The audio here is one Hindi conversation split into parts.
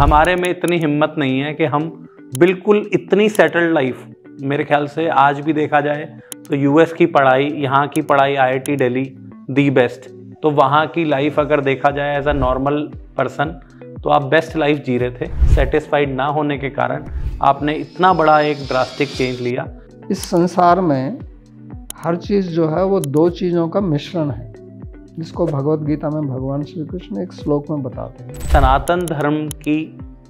हमारे में इतनी हिम्मत नहीं है कि हम बिल्कुल इतनी सेटल्ड लाइफ, मेरे ख्याल से आज भी देखा जाए तो यूएस की पढ़ाई, यहाँ की पढ़ाई, आईआईटी दिल्ली दी बेस्ट, तो वहाँ की लाइफ अगर देखा जाए एज अ नॉर्मल पर्सन तो आप बेस्ट लाइफ जी रहे थे। सेटिस्फाइड ना होने के कारण आपने इतना बड़ा एक ड्रास्टिक चेंज लिया। इस संसार में हर चीज़ जो है वो दो चीज़ों का मिश्रण है, जिसको भगवत गीता में भगवान श्री कृष्ण एक श्लोक में बताते हैं। सनातन धर्म की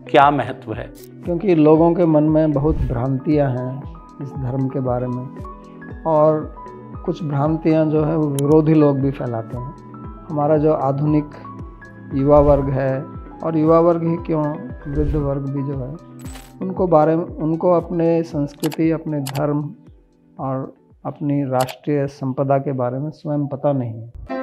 क्या महत्व है? क्योंकि लोगों के मन में बहुत भ्रांतियां हैं इस धर्म के बारे में, और कुछ भ्रांतियां जो है वो विरोधी लोग भी फैलाते हैं। हमारा जो आधुनिक युवा वर्ग है, और युवा वर्ग ही क्यों, वृद्ध वर्ग भी जो है, उनको अपने संस्कृति, अपने धर्म और अपनी राष्ट्रीय संपदा के बारे में स्वयं पता नहीं है।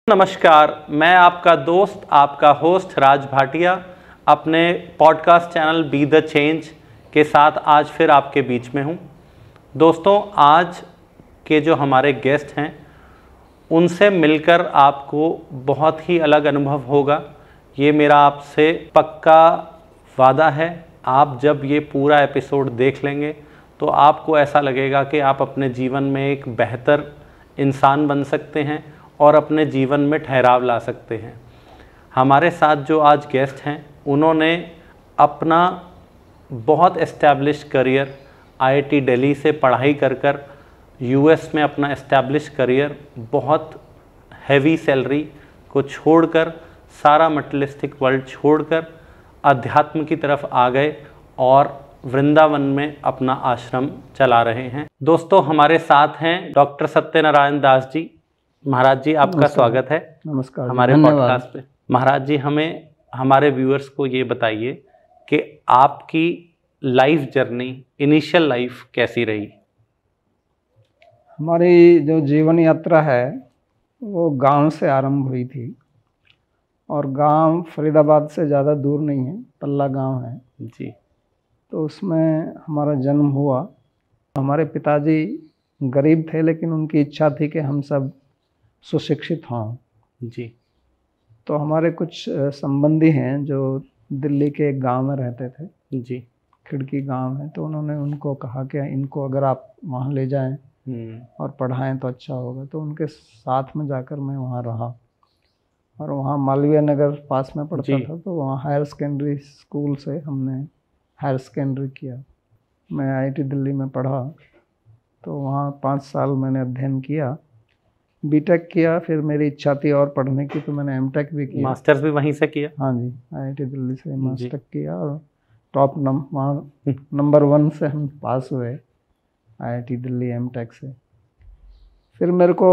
नमस्कार, मैं आपका दोस्त, आपका होस्ट राज भाटिया, अपने podcast channel be the change के साथ आज फिर आपके बीच में हूँ। दोस्तों, आज के जो हमारे गेस्ट हैं उनसे मिलकर आपको बहुत ही अलग अनुभव होगा, ये मेरा आपसे पक्का वादा है। आप जब ये पूरा एपिसोड देख लेंगे तो आपको ऐसा लगेगा कि आप अपने जीवन में एक बेहतर इंसान बन सकते हैं और अपने जीवन में ठहराव ला सकते हैं। हमारे साथ जो आज गेस्ट हैं उन्होंने अपना बहुत एस्टैब्लिश करियर आईआईटी दिल्ली से पढ़ाई कर यूएस में अपना एस्टैब्लिश करियर, बहुत हैवी सैलरी को छोड़कर, सारा मटेरियलिस्टिक वर्ल्ड छोड़कर अध्यात्म की तरफ आ गए और वृंदावन में अपना आश्रम चला रहे हैं। दोस्तों, हमारे साथ हैं डॉक्टर सत्यनारायण दास जी। महाराज जी, आपका स्वागत है। नमस्कार हमारे पॉडकास्ट पे। महाराज जी, हमें, हमारे व्यूअर्स को ये बताइए कि आपकी लाइफ जर्नी, इनिशियल लाइफ कैसी रही? हमारी जो जीवन यात्रा है वो गांव से आरंभ हुई थी, और गांव फरीदाबाद से ज़्यादा दूर नहीं है, पल्ला गांव है जी। तो उसमें हमारा जन्म हुआ। हमारे पिताजी गरीब थे, लेकिन उनकी इच्छा थी कि हम सब सुशिक्षित हों जी। तो हमारे कुछ संबंधी हैं जो दिल्ली के एक गांव में रहते थे जी। खिड़की गांव है, तो उन्होंने उनको कहा कि इनको अगर आप वहां ले जाएं और पढ़ाएं तो अच्छा होगा। तो उनके साथ में जाकर मैं वहां रहा, और वहां मालवीय नगर पास में पढ़ता था, तो वहां हायर सेकेंडरी स्कूल से हमने हायर सेकेंडरी किया। मैं आईआईटी दिल्ली में पढ़ा, तो वहाँ 5 साल मैंने अध्ययन किया, बीटेक किया। फिर मेरी इच्छा थी और पढ़ने की, तो मैंने एमटेक भी किया। मास्टर्स भी वहीं से किया? हाँ जी, आईआईटी दिल्ली से मास्टर किया, और टॉप वहाँ नंबर 1 से हम पास हुए आईआईटी दिल्ली एमटेक से। फिर मेरे को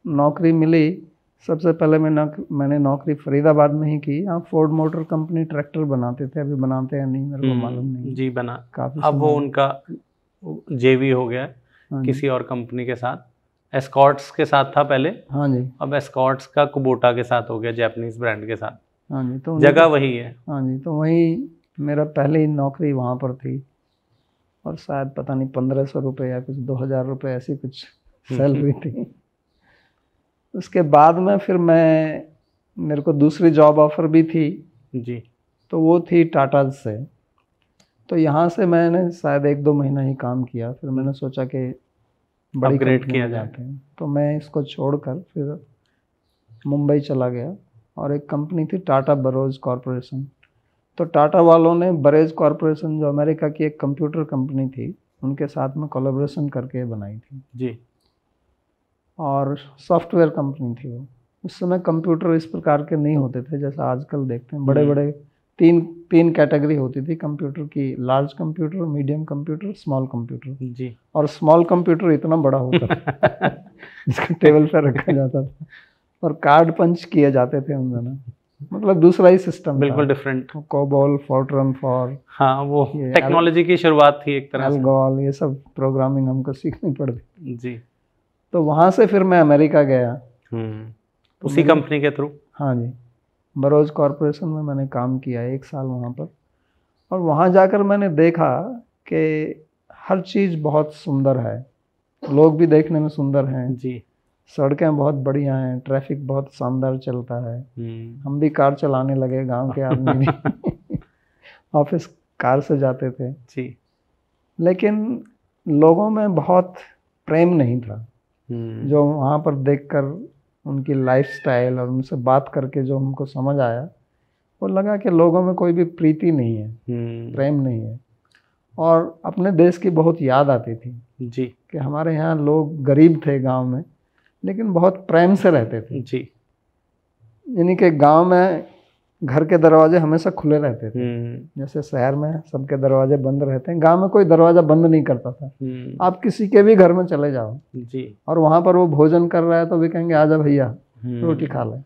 नौकरी मिली। सबसे पहले मैंने नौकरी फरीदाबाद में ही की। यहाँ फोर्ड मोटर कंपनी ट्रैक्टर बनाते थे, अभी बनाते हैं नहीं मेरे को मालूम नहीं। जी, बना काफ़ी। अब वो उनका जेवी हो गया है किसी और कंपनी के साथ। एस्कॉर्ट्स के साथ था पहले। हाँ जी। अब एस्कॉर्ट्स का कुबोटा के साथ हो गया, जापानीज ब्रांड के साथ। हाँ जी। तो जगह वही है। हाँ जी, तो वही मेरा पहली नौकरी वहाँ पर थी, और शायद पता नहीं 1500 रुपये या कुछ 2000 रुपये ऐसी कुछ सैलरी थी। उसके बाद में फिर मेरे को दूसरी जॉब ऑफर भी थी जी, तो वो थी टाटा से। तो यहाँ से मैंने शायद 1-2 महीना ही काम किया। फिर मैंने सोचा कि बड़ी अपग्रेड कंपनी किया में जाते हैं, तो मैं इसको छोड़कर फिर मुंबई चला गया, और एक कंपनी थी टाटा बरोज कॉरपोरेशन। तो टाटा वालों ने बरेज कॉरपोरेशन, जो अमेरिका की एक कंप्यूटर कंपनी थी, उनके साथ में कोलैबोरेशन करके बनाई थी जी। और सॉफ्टवेयर कंपनी थी वो। उस समय कंप्यूटर इस प्रकार के नहीं होते थे जैसा आजकल देखते हैं। बड़े बड़े तीन कैटेगरी होती थी कंप्यूटर की, large computer, medium computer, small computer जी। और स्मॉल कंप्यूटर इतना बड़ा होता था जिसको टेबल पर रखा जाता था, और कार्ड पंच किए जाते थे उन दिनों। मतलब दूसरा ही सिस्टम, बिल्कुल डिफरेंट। कोबॉल, फोर्ट्रन फॉर, हाँ, वो टेक्नोलॉजी की शुरुआत थी एक तरह से। एल्गोल, ये सब प्रोग्रामिंग हमको सीखनी पड़ती जी। तो वहाँ से फिर मैं अमेरिका गया। उसी कंपनी के थ्रू? हाँ जी। बरोज कॉरपोरेशन में मैंने काम किया 1 साल वहाँ पर। और वहाँ जाकर मैंने देखा कि हर चीज़ बहुत सुंदर है, लोग भी देखने में सुंदर हैं जी। सड़कें बहुत बढ़िया हैं, ट्रैफिक बहुत शानदार चलता है। हम भी कार चलाने लगे, गांव के आदमी भी ऑफिस कार से जाते थे जी। लेकिन लोगों में बहुत प्रेम नहीं था। जो वहाँ पर देखकर उनकी लाइफस्टाइल और उनसे बात करके जो हमको समझ आया, वो लगा कि लोगों में कोई भी प्रीति नहीं है, प्रेम नहीं है। और अपने देश की बहुत याद आती थी जी कि हमारे यहाँ लोग गरीब थे गांव में, लेकिन बहुत प्रेम से रहते थे जी। यानी कि गांव में घर के दरवाजे हमेशा खुले रहते थे। जैसे शहर में सबके दरवाजे बंद रहते हैं, गांव में कोई दरवाजा बंद नहीं करता था। आप किसी के भी घर में चले जाओ जी, और वहाँ पर वो भोजन कर रहा है तो भी कहेंगे आजा भैया रोटी खा ले,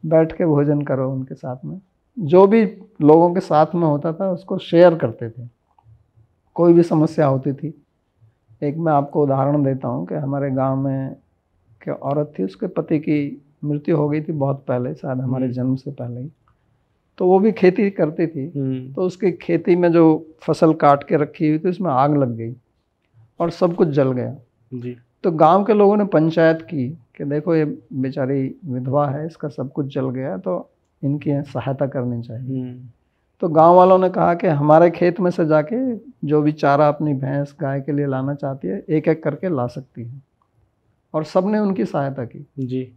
बैठ के भोजन करो उनके साथ में। जो भी लोगों के साथ में होता था उसको शेयर करते थे, कोई भी समस्या होती थी। एक मैं आपको उदाहरण देता हूँ कि हमारे गांव में कि औरत थी, उसके पति की मृत्यु हो गई थी बहुत पहले, शायद हमारे जन्म से पहले ही। तो वो भी खेती करती थी, तो उसकी खेती में जो फसल काट के रखी हुई थी उसमें आग लग गई और सब कुछ जल गया जी। तो गांव के लोगों ने पंचायत की कि देखो ये बेचारी विधवा है, इसका सब कुछ जल गया, तो इनकी सहायता करनी चाहिए। तो गांव वालों ने कहा कि हमारे खेत में से जाके जो भी चारा अपनी भैंस गाय के लिए लाना चाहती है एक एक करके ला सकती है, और सबने उनकी सहायता की जी।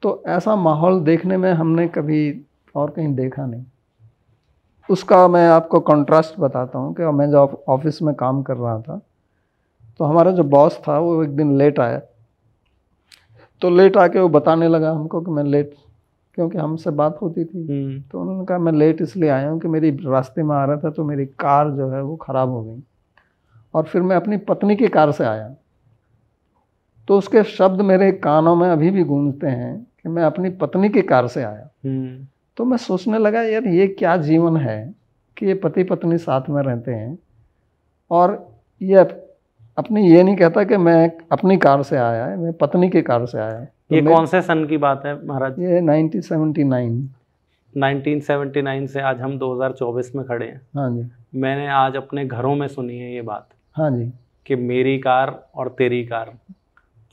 तो ऐसा माहौल देखने में हमने कभी और कहीं देखा नहीं। उसका मैं आपको कंट्रास्ट बताता हूँ कि मैं जब ऑफिस में काम कर रहा था तो हमारा जो बॉस था वो एक दिन लेट आया, तो लेट आके वो बताने लगा हमको कि मैं लेट, क्योंकि हमसे बात होती थी, तो उन्होंने कहा मैं लेट इसलिए आया हूँ कि मेरी रास्ते में आ रहा था तो मेरी कार जो है वो ख़राब हो गई और फिर मैं अपनी पत्नी की कार से आया। तो उसके शब्द मेरे कानों में अभी भी गूंजते हैं कि मैं अपनी पत्नी की कार से आया। तो मैं सोचने लगा यार ये क्या जीवन है कि ये पति पत्नी साथ में रहते हैं और ये अपनी ये नहीं कहता कि मैं अपनी कार से आया है, मैं पत्नी की कार से आया है। तो ये कौन से सन की बात है महाराज? ये 1979। 1979 से आज हम 2024 में खड़े हैं। हाँ जी। मैंने आज अपने घरों में सुनी है ये बात। हाँ जी। कि मेरी कार और तेरी कार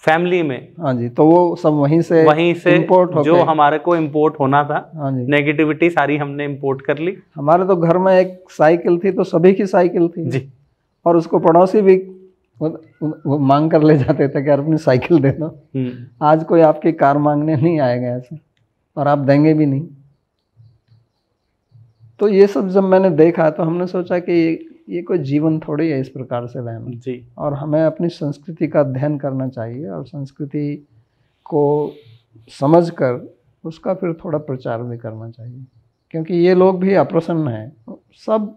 फैमिली में। हाँ जी। तो वो सब वहीं से इंपोर्ट हो, जो हमारे को इंपोर्ट होना था। हाँ जी। नेगेटिविटी सारी हमने इंपोर्ट कर ली। हमारे तो घर में एक साइकिल थी तो सभी की साइकिल थी जी, और उसको पड़ोसी भी वो मांग कर ले जाते थे कि यार अपनी साइकिल दे दो। आज कोई आपकी कार मांगने नहीं आएगा ऐसे, और आप देंगे भी नहीं। तो ये सब जब मैंने देखा तो हमने सोचा कि ये कोई जीवन थोड़ी है इस प्रकार से रहना जी। और हमें अपनी संस्कृति का अध्ययन करना चाहिए और संस्कृति को समझकर उसका फिर थोड़ा प्रचार भी करना चाहिए, क्योंकि ये लोग भी अप्रसन्न हैं, सब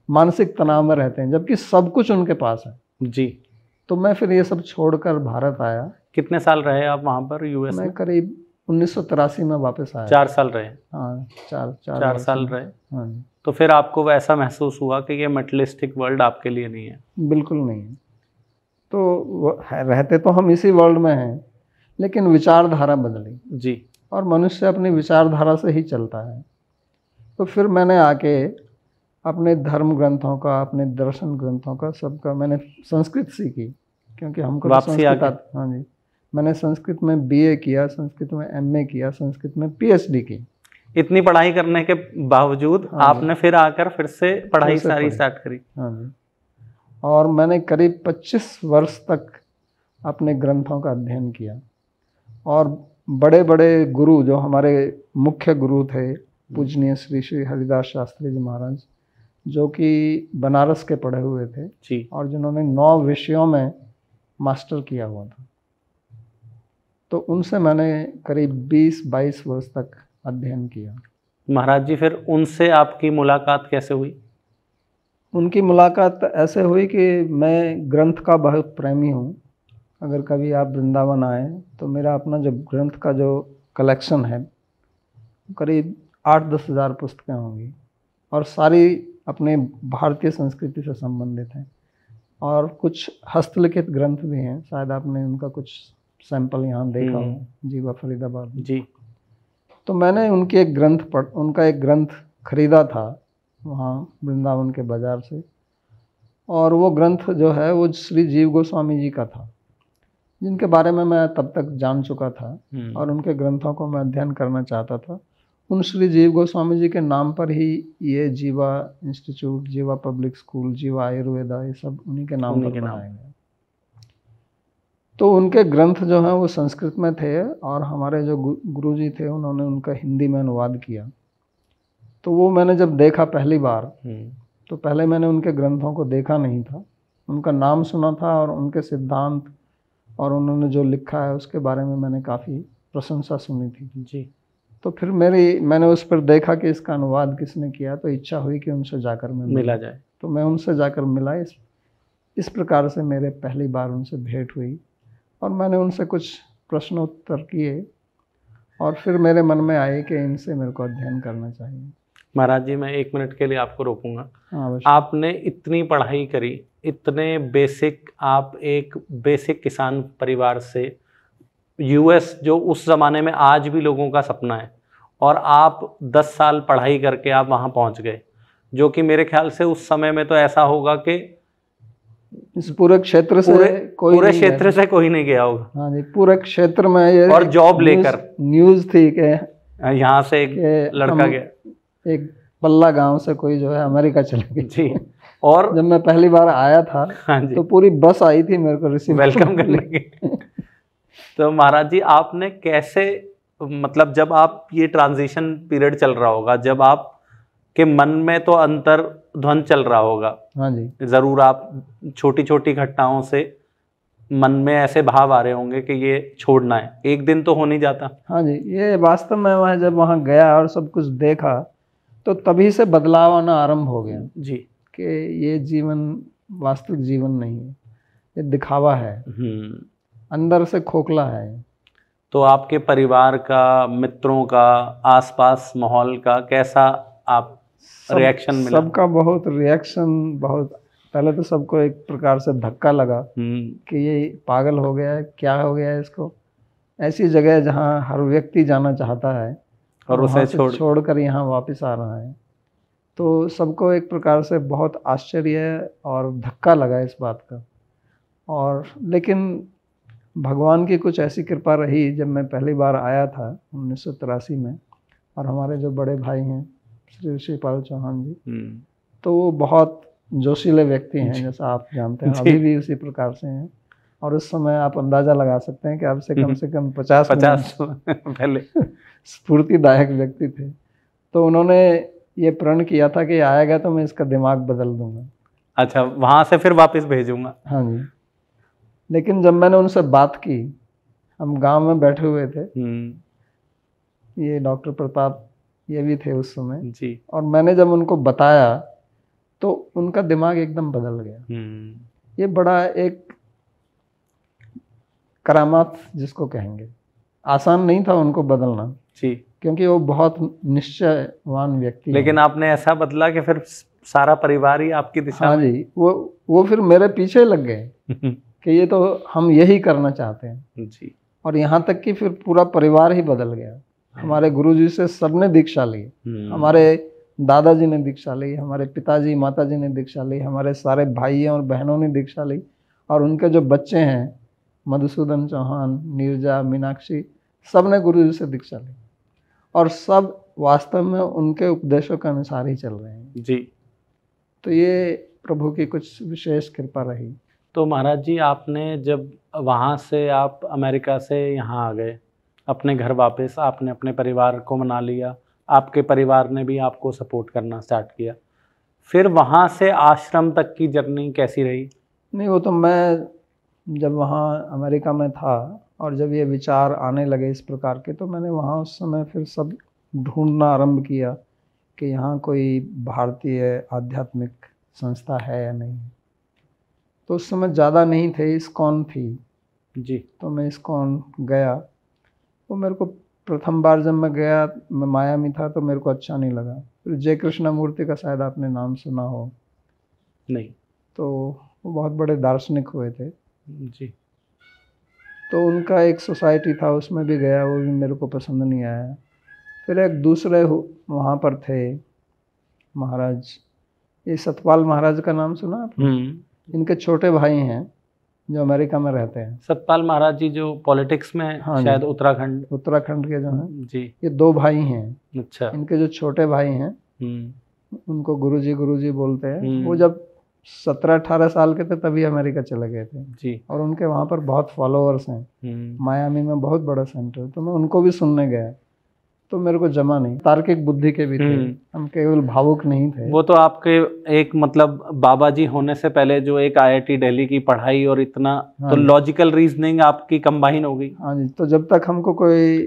मानसिक तनाव में रहते हैं जबकि सब कुछ उनके पास है। जी। तो मैं फिर ये सब छोड़कर भारत आया। कितने साल रहे आप वहाँ पर यूएस में? मैं करीब 1983 में वापस आया। 4 साल रहे? हाँ, चार साल रहे। हाँ जी। तो फिर आपको वैसा महसूस हुआ कि ये मटेरियलिस्टिक वर्ल्ड आपके लिए नहीं है? बिल्कुल नहीं है। तो रहते तो हम इसी वर्ल्ड में हैं, लेकिन विचारधारा बदली। जी। और मनुष्य अपनी विचारधारा से ही चलता है। तो फिर मैंने आके अपने धर्म ग्रंथों का, अपने दर्शन ग्रंथों का, सबका मैंने संस्कृत सीखी, क्योंकि हमको तो संस्कृत आता। हाँ जी। मैंने संस्कृत में बीए किया, संस्कृत में एमए किया, संस्कृत में पीएचडी की। इतनी पढ़ाई करने के बावजूद आपने फिर आकर फिर से पढ़ाई सारी स्टार्ट करी? हाँ जी। और मैंने करीब 25 वर्ष तक अपने ग्रंथों का अध्ययन किया और बड़े बड़े गुरु जो हमारे मुख्य गुरु थे, पूजनीय श्री श्री हरिदास शास्त्री जी महाराज, जो कि बनारस के पढ़े हुए थे जी, और जिन्होंने 9 विषयों में मास्टर किया हुआ था, तो उनसे मैंने करीब 20-22 वर्ष तक अध्ययन किया। महाराज जी, फिर उनसे आपकी मुलाकात कैसे हुई? उनकी मुलाकात ऐसे हुई कि मैं ग्रंथ का बहुत प्रेमी हूँ। अगर कभी आप वृंदावन आए तो मेरा अपना जो ग्रंथ का जो कलेक्शन है करीब 8-10 हज़ार पुस्तकें होंगी और सारी अपने भारतीय संस्कृति से संबंधित हैं, और कुछ हस्तलिखित ग्रंथ भी हैं, शायद आपने उनका कुछ सैंपल यहाँ देखा हो, जीवा फरीदाबाद। जी। तो मैंने उनका एक ग्रंथ खरीदा था वहाँ वृंदावन के बाज़ार से, और वो ग्रंथ जो है वो श्री जीव गोस्वामी जी का था, जिनके बारे में मैं तब तक जान चुका था और उनके ग्रंथों को मैं अध्ययन करना चाहता था। उन श्री जीव गोस्वामी जी के नाम पर ही ये जीवा इंस्टीट्यूट, जीवा पब्लिक स्कूल, जीवा आयुर्वेदा, ये सब उन्हीं के नाम पर बनाए गए। तो उनके ग्रंथ जो हैं वो संस्कृत में थे और हमारे जो गुरुजी थे उन्होंने उनका हिंदी में अनुवाद किया। तो वो मैंने जब देखा पहली बार, तो पहले मैंने उनके ग्रंथों को देखा नहीं था, उनका नाम सुना था और उनके सिद्धांत और उन्होंने जो लिखा है उसके बारे में मैंने काफ़ी प्रशंसा सुनी थी जी। तो फिर मैंने उस पर देखा कि इसका अनुवाद किसने किया, तो इच्छा हुई कि उनसे जाकर मैं मिला जाए। तो मैं उनसे जाकर मिला। इस प्रकार से मेरे पहली बार उनसे भेंट हुई और मैंने उनसे कुछ प्रश्नोत्तर किए और फिर मेरे मन में आए कि इनसे मेरे को अध्ययन करना चाहिए। महाराज जी, मैं 1 मिनट के लिए आपको रोकूंगा। आपने इतनी पढ़ाई करी, इतने बेसिक, आप एक बेसिक किसान परिवार से यूएस, जो उस ज़माने में आज भी लोगों का सपना है, और आप 10 साल पढ़ाई करके आप वहाँ पहुँच गए, जो कि मेरे ख्याल से उस समय में तो ऐसा होगा कि इस पूरे क्षेत्र से पूरे क्षेत्र से कोई नहीं गया होगा। हाँ जी, पूरे क्षेत्र में ये और जॉब लेकर न्यूज़ थी कि यहाँ से एक लड़का गया, एक पल्ला गांव से कोई जो है अमेरिका चले गए जी। और जब मैं पहली बार आया था, हाँ जी, तो पूरी बस आई थी मेरे को रिसीव वेलकम करने के। तो महाराज जी, आपने कैसे, मतलब जब आप ये ट्रांजिशन पीरियड चल रहा होगा, जब आप के मन में तो अंतर ध्वन चल रहा होगा, हाँ जी, जरूर आप छोटी छोटी घटनाओं से मन में ऐसे भाव आ रहे होंगे कि ये छोड़ना है, एक दिन तो हो नहीं जाता। हाँ जी, ये वास्तव में मैं जब वहाँ गया और सब कुछ देखा तो तभी से बदलाव आना आरंभ हो गया जी, कि ये जीवन वास्तविक जीवन नहीं है, ये दिखावा है, अंदर से खोखला है। तो आपके परिवार का, मित्रों का, आसपास माहौल का कैसा आप रिएक्शन मिला? सबका बहुत रिएक्शन, बहुत पहले तो सबको एक प्रकार से धक्का लगा कि ये पागल हो गया है, क्या हो गया है इसको, ऐसी जगह जहाँ हर व्यक्ति जाना चाहता है और उसे छोड़कर यहाँ वापस आ रहा है। तो सबको एक प्रकार से बहुत आश्चर्य और धक्का लगा इस बात का। और लेकिन भगवान की कुछ ऐसी कृपा रही, जब मैं पहली बार आया था 1983 में, और हमारे जो बड़े भाई हैं श्री शिवपाल चौहान जी, तो वो बहुत जोशीले व्यक्ति हैं, जैसा आप जानते हैं, अभी भी उसी प्रकार से हैं। और उस समय आप अंदाज़ा लगा सकते हैं कि अब से कम 50 पहले स्फूर्तिदायक व्यक्ति थे। तो उन्होंने ये प्रण किया था कि आएगा तो मैं इसका दिमाग बदल दूंगा। अच्छा, वहाँ से फिर वापस भेजूंगा। हाँ जी। लेकिन जब मैंने उनसे बात की, हम गांव में बैठे हुए थे, ये डॉक्टर प्रताप ये भी थे उस समय जी, और मैंने जब उनको बताया तो उनका दिमाग एकदम बदल गया। ये बड़ा एक करामात जिसको कहेंगे, आसान नहीं था उनको बदलना जी, क्योंकि वो बहुत निश्चयवान व्यक्ति। लेकिन आपने ऐसा बदला कि फिर सारा परिवार ही आपकी दिशा। हाँ जी, वो फिर मेरे पीछे लग गए कि ये तो हम यही करना चाहते हैं जी। और यहाँ तक कि फिर पूरा परिवार ही बदल गया। हमारे गुरुजी से सबने दीक्षा ली, हमारे दादाजी ने दीक्षा ली, हमारे पिताजी माताजी ने दीक्षा ली, हमारे सारे भाइयों और बहनों ने दीक्षा ली, और उनके जो बच्चे हैं मधुसूदन चौहान, नीरजा, मीनाक्षी, सब ने गुरुजी से दीक्षा ली और सब वास्तव में उनके उपदेशों के अनुसार ही चल रहे हैं जी। तो ये प्रभु की कुछ विशेष कृपा रही। तो महाराज जी, आपने जब वहाँ से आप अमेरिका से यहाँ आ गए, अपने घर वापस, आपने अपने परिवार को मना लिया, आपके परिवार ने भी आपको सपोर्ट करना स्टार्ट किया, फिर वहाँ से आश्रम तक की जर्नी कैसी रही? नहीं, वो तो मैं जब वहाँ अमेरिका में था और जब ये विचार आने लगे इस प्रकार के, तो मैंने वहाँ उस समय फिर सब ढूंढना आरंभ किया कि यहाँ कोई भारतीय आध्यात्मिक संस्था है या नहीं। तो उस समय ज़्यादा नहीं थे, इस्कॉन थी जी। तो मैं इस्कॉन गया। वो मेरे को प्रथम बार जब मैं गया, मैं माया में था, तो मेरे को अच्छा नहीं लगा। फिर जय कृष्णमूर्ति का शायद आपने नाम सुना हो। नहीं। तो वो बहुत बड़े दार्शनिक हुए थे जी। तो उनका एक सोसाइटी था, उसमें भी गया, वो भी मेरे को पसंद नहीं आया। फिर एक दूसरे वहाँ पर थे महाराज, ये सतपाल महाराज का नाम सुना आपने? इनके छोटे भाई हैं जो अमेरिका में रहते हैं। सतपाल महाराज जी जो पॉलिटिक्स में, हाँ शायद जी, उत्तराखंड के जो हैं जी। ये 2 भाई हैं। अच्छा। इनके जो छोटे भाई हैं उनको गुरुजी बोलते हैं। वो जब 17-18 साल के थे तभी अमेरिका चले गए थे जी। और उनके वहाँ पर बहुत फॉलोअर्स हैं। मायामी में बहुत बड़ा सेंटर, तो मैं उनको भी सुनने गया, तो मेरे को जमा नहीं। तार्किक बुद्धि के भी थे, हम केवल भावुक नहीं थे। वो तो आपके एक मतलब बाबा जी होने से पहले जो एक IIT दिल्ली की पढ़ाई और इतना, तो लॉजिकल रीजनिंग आपकी कंबाइन हो गई। हाँ जी, तो जब तक हमको कोई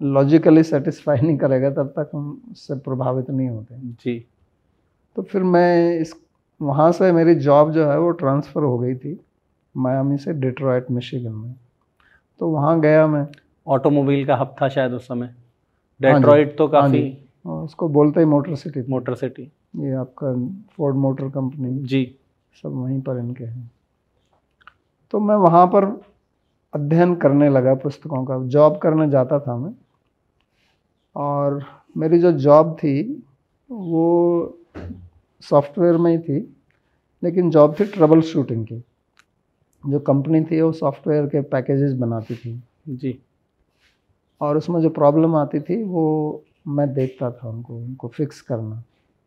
लॉजिकली सेटिस्फाई नहीं करेगा तब तक हम उससे प्रभावित नहीं होते जी। तो फिर मैं वहाँ से मेरी जॉब जो है वो ट्रांसफ़र हो गई थी मायामी से डिट्रॉइट मिशिगन में। तो वहाँ गया मैं। ऑटोमोबाइल का हब था शायद उस समय डेट्रॉइट, तो काफ़ी उसको बोलते ही मोटर सिटी। मोटर सिटी, ये आपका फोर्ड मोटर कंपनी जी, सब वहीं पर इनके हैं। तो मैं वहाँ पर अध्ययन करने लगा पुस्तकों का। जॉब करने जाता था मैं, और मेरी जो जॉब थी वो सॉफ्टवेयर में ही थी, लेकिन जॉब थी ट्रबल शूटिंग की। जो कंपनी थी वो सॉफ्टवेयर के पैकेजेस बनाती थी जी, और उसमें जो प्रॉब्लम आती थी वो मैं देखता था, उनको फिक्स करना,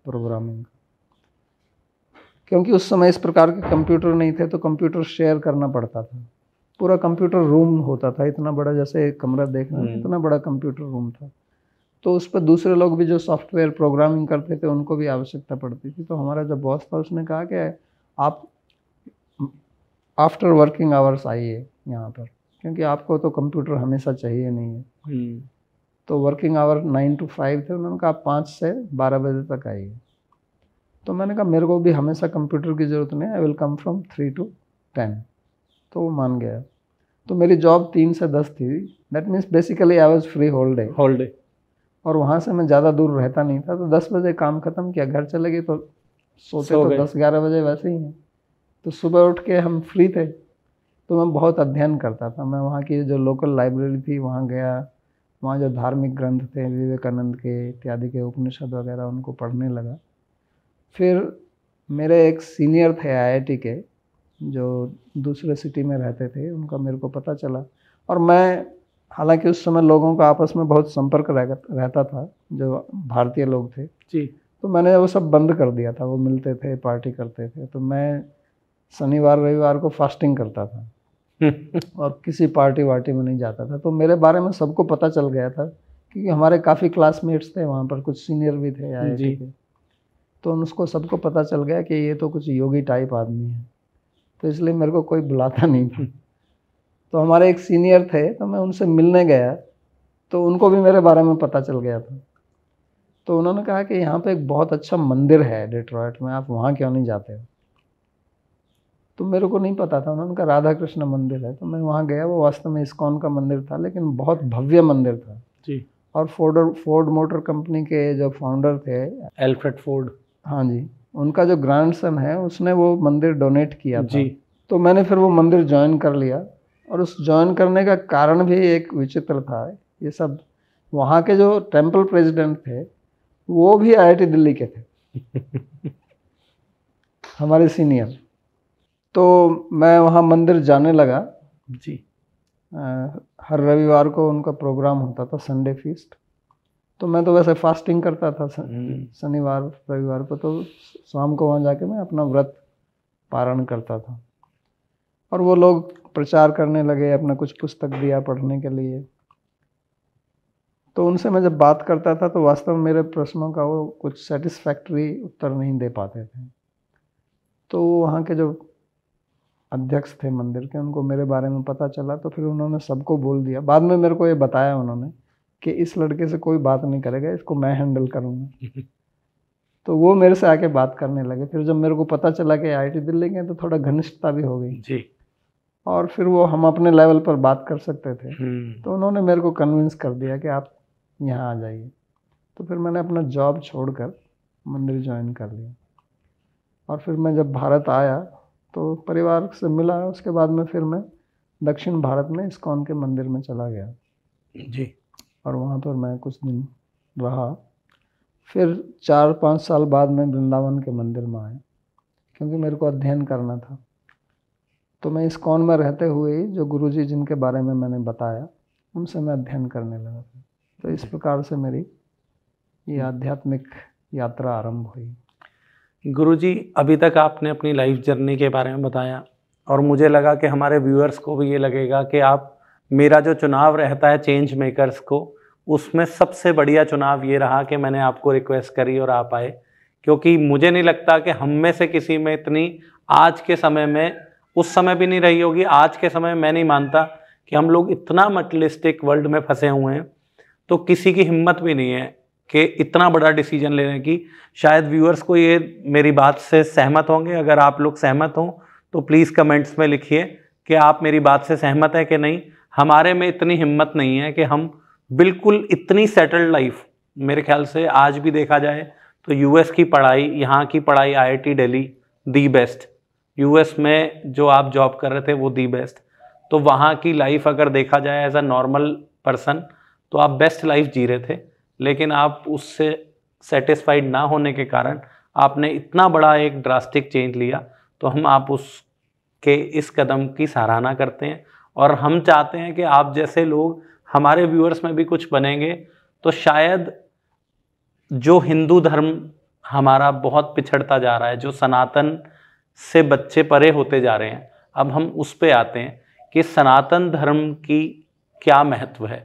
प्रोग्रामिंग। क्योंकि उस समय इस प्रकार के कंप्यूटर नहीं थे तो कंप्यूटर शेयर करना पड़ता था। पूरा कंप्यूटर रूम होता था इतना बड़ा, जैसे कमरा देखना, इतना बड़ा कंप्यूटर रूम था। तो उस पर दूसरे लोग भी जो सॉफ्टवेयर प्रोग्रामिंग करते थे उनको भी आवश्यकता पड़ती थी। तो हमारा जो बॉस था उसने कहा कि आप आफ्टर वर्किंग आवर्स आइए यहाँ पर, क्योंकि आपको तो कंप्यूटर हमेशा चाहिए नहीं है। तो वर्किंग आवर 9 to 5 थे। उन्होंने कहा 5 से 12 बजे तक आइए। तो मैंने कहा मेरे को भी हमेशा कंप्यूटर की ज़रूरत नहीं है, I will come from 3 to 10। तो वो मान गया। तो मेरी जॉब 3 से 10 थी। That means basically I was free whole day. और वहाँ से मैं ज़्यादा दूर रहता नहीं था। तो 10 बजे काम ख़त्म किया, घर चले गए, तो सोते तो 10-11 बजे वैसे ही हैं। तो सुबह उठ के हम फ्री थे, तो मैं बहुत अध्ययन करता था। मैं वहाँ की जो लोकल लाइब्रेरी थी वहाँ गया, वहाँ जो धार्मिक ग्रंथ थे विवेकानंद के इत्यादि के उपनिषद वगैरह उनको पढ़ने लगा। फिर मेरे एक सीनियर थे IIT के जो दूसरे सिटी में रहते थे, उनका मेरे को पता चला। और मैं, हालांकि उस समय लोगों का आपस में बहुत संपर्क रहता था, जो भारतीय लोग थे जी, तो मैंने वो सब बंद कर दिया था। वो मिलते थे, पार्टी करते थे, तो मैं शनिवार रविवार को फास्टिंग करता था और किसी पार्टी वार्टी में नहीं जाता था। तो मेरे बारे में सबको पता चल गया था, क्योंकि हमारे काफ़ी क्लासमेट्स थे वहाँ पर, कुछ सीनियर भी थे IIT के। तो उसको सबको पता चल गया कि ये तो कुछ योगी टाइप आदमी है, तो इसलिए मेरे को कोई बुलाता नहीं था। तो हमारे एक सीनियर थे, तो मैं उनसे मिलने गया, तो उनको भी मेरे बारे में पता चल गया था। तो उन्होंने कहा कि यहाँ पे एक बहुत अच्छा मंदिर है डिट्रॉइट में, आप वहाँ क्यों नहीं जाते हो? तो मेरे को नहीं पता था। उन्होंने कहा राधा कृष्ण मंदिर है। तो मैं वहाँ गया। वो वास्तव में इस्कॉन का मंदिर था, लेकिन बहुत भव्य मंदिर था जी। और फोर्ड मोटर कंपनी के जो फाउंडर थे एल्फ्रेड फोर्ड, हाँ जी, उनका जो ग्रैंडसन है उसने वो मंदिर डोनेट किया था जी। तो मैंने फिर वो मंदिर ज्वाइन कर लिया। और उस ज्वाइन करने का कारण भी एक विचित्र था। ये सब वहाँ के जो टेम्पल प्रेसिडेंट थे वो भी IIT दिल्ली के थे हमारे सीनियर। तो मैं वहाँ मंदिर जाने लगा जी। हर रविवार को उनका प्रोग्राम होता था, संडे फीस्ट। तो मैं तो वैसे फास्टिंग करता था शनिवार रविवार को, तो शाम को वहाँ जाके मैं अपना व्रत पारण करता था। और वो लोग प्रचार करने लगे, अपना कुछ पुस्तक दिया पढ़ने के लिए। तो उनसे मैं जब बात करता था तो वास्तव में मेरे प्रश्नों का वो कुछ सेटिस्फैक्ट्री उत्तर नहीं दे पाते थे। तो वहाँ के जो अध्यक्ष थे मंदिर के, उनको मेरे बारे में पता चला, तो फिर उन्होंने सबको बोल दिया। बाद में मेरे को ये बताया उन्होंने कि इस लड़के से कोई बात नहीं करेगा, इसको मैं हैंडल करूँगा। तो वो मेरे से आके बात करने लगे। फिर जब मेरे को पता चला कि IIT दिल्ली के, तो थोड़ा घनिष्ठता भी हो गई जी। और फिर वो हम अपने लेवल पर बात कर सकते थे। तो उन्होंने मेरे को कन्विंस कर दिया कि आप यहाँ आ जाइए। तो फिर मैंने अपना जॉब छोड़कर मंदिर ज्वाइन कर लिया। और फिर मैं जब भारत आया तो परिवार से मिला। उसके बाद में फिर मैं दक्षिण भारत में इस्कॉन के मंदिर में चला गया जी। और वहाँ पर मैं कुछ दिन रहा। फिर 4-5 साल बाद मैं वृंदावन के मंदिर में आया, क्योंकि मेरे को अध्ययन करना था। तो मैं इस्कॉन में रहते हुए जो गुरुजी जिनके बारे में मैंने बताया, उनसे मैं अध्ययन करने लगा था। तो इस प्रकार से मेरी ये आध्यात्मिक यात्रा आरंभ हुई। गुरुजी, अभी तक आपने अपनी लाइफ जर्नी के बारे में बताया और मुझे लगा कि हमारे व्यूअर्स को भी ये लगेगा कि आप, मेरा जो चुनाव रहता है चेंज मेकर्स को, उसमें सबसे बढ़िया चुनाव ये रहा कि मैंने आपको रिक्वेस्ट करी और आप आए। क्योंकि मुझे नहीं लगता कि हम में से किसी में इतनी आज के समय में, उस समय भी नहीं रही होगी, आज के समय में मैं नहीं मानता कि हम लोग इतना मटेरियलिस्टिक वर्ल्ड में फंसे हुए हैं, तो किसी की हिम्मत भी नहीं है कि इतना बड़ा डिसीजन लेने की। शायद व्यूअर्स को ये मेरी बात से सहमत होंगे। अगर आप लोग सहमत हों तो प्लीज़ कमेंट्स में लिखिए कि आप मेरी बात से सहमत हैं कि नहीं। हमारे में इतनी हिम्मत नहीं है कि हम बिल्कुल इतनी सेटल्ड लाइफ, मेरे ख्याल से आज भी देखा जाए तो यूएस की पढ़ाई, यहाँ की पढ़ाई, IIT Delhi the best, US में जो आप जॉब कर रहे थे वो दी बेस्ट। तो वहाँ की लाइफ अगर देखा जाए एज अ नॉर्मल पर्सन तो आप बेस्ट लाइफ जी रहे थे, लेकिन आप उससे सेटिस्फाइड ना होने के कारण आपने इतना बड़ा एक ड्रास्टिक चेंज लिया। तो हम आप उसके इस कदम की सराहना करते हैं और हम चाहते हैं कि आप जैसे लोग हमारे व्यूअर्स में भी कुछ बनेंगे, तो शायद जो हिंदू धर्म हमारा बहुत पिछड़ता जा रहा है, जो सनातन से बच्चे परे होते जा रहे हैं, अब हम उस पे आते हैं कि सनातन धर्म की क्या महत्व है।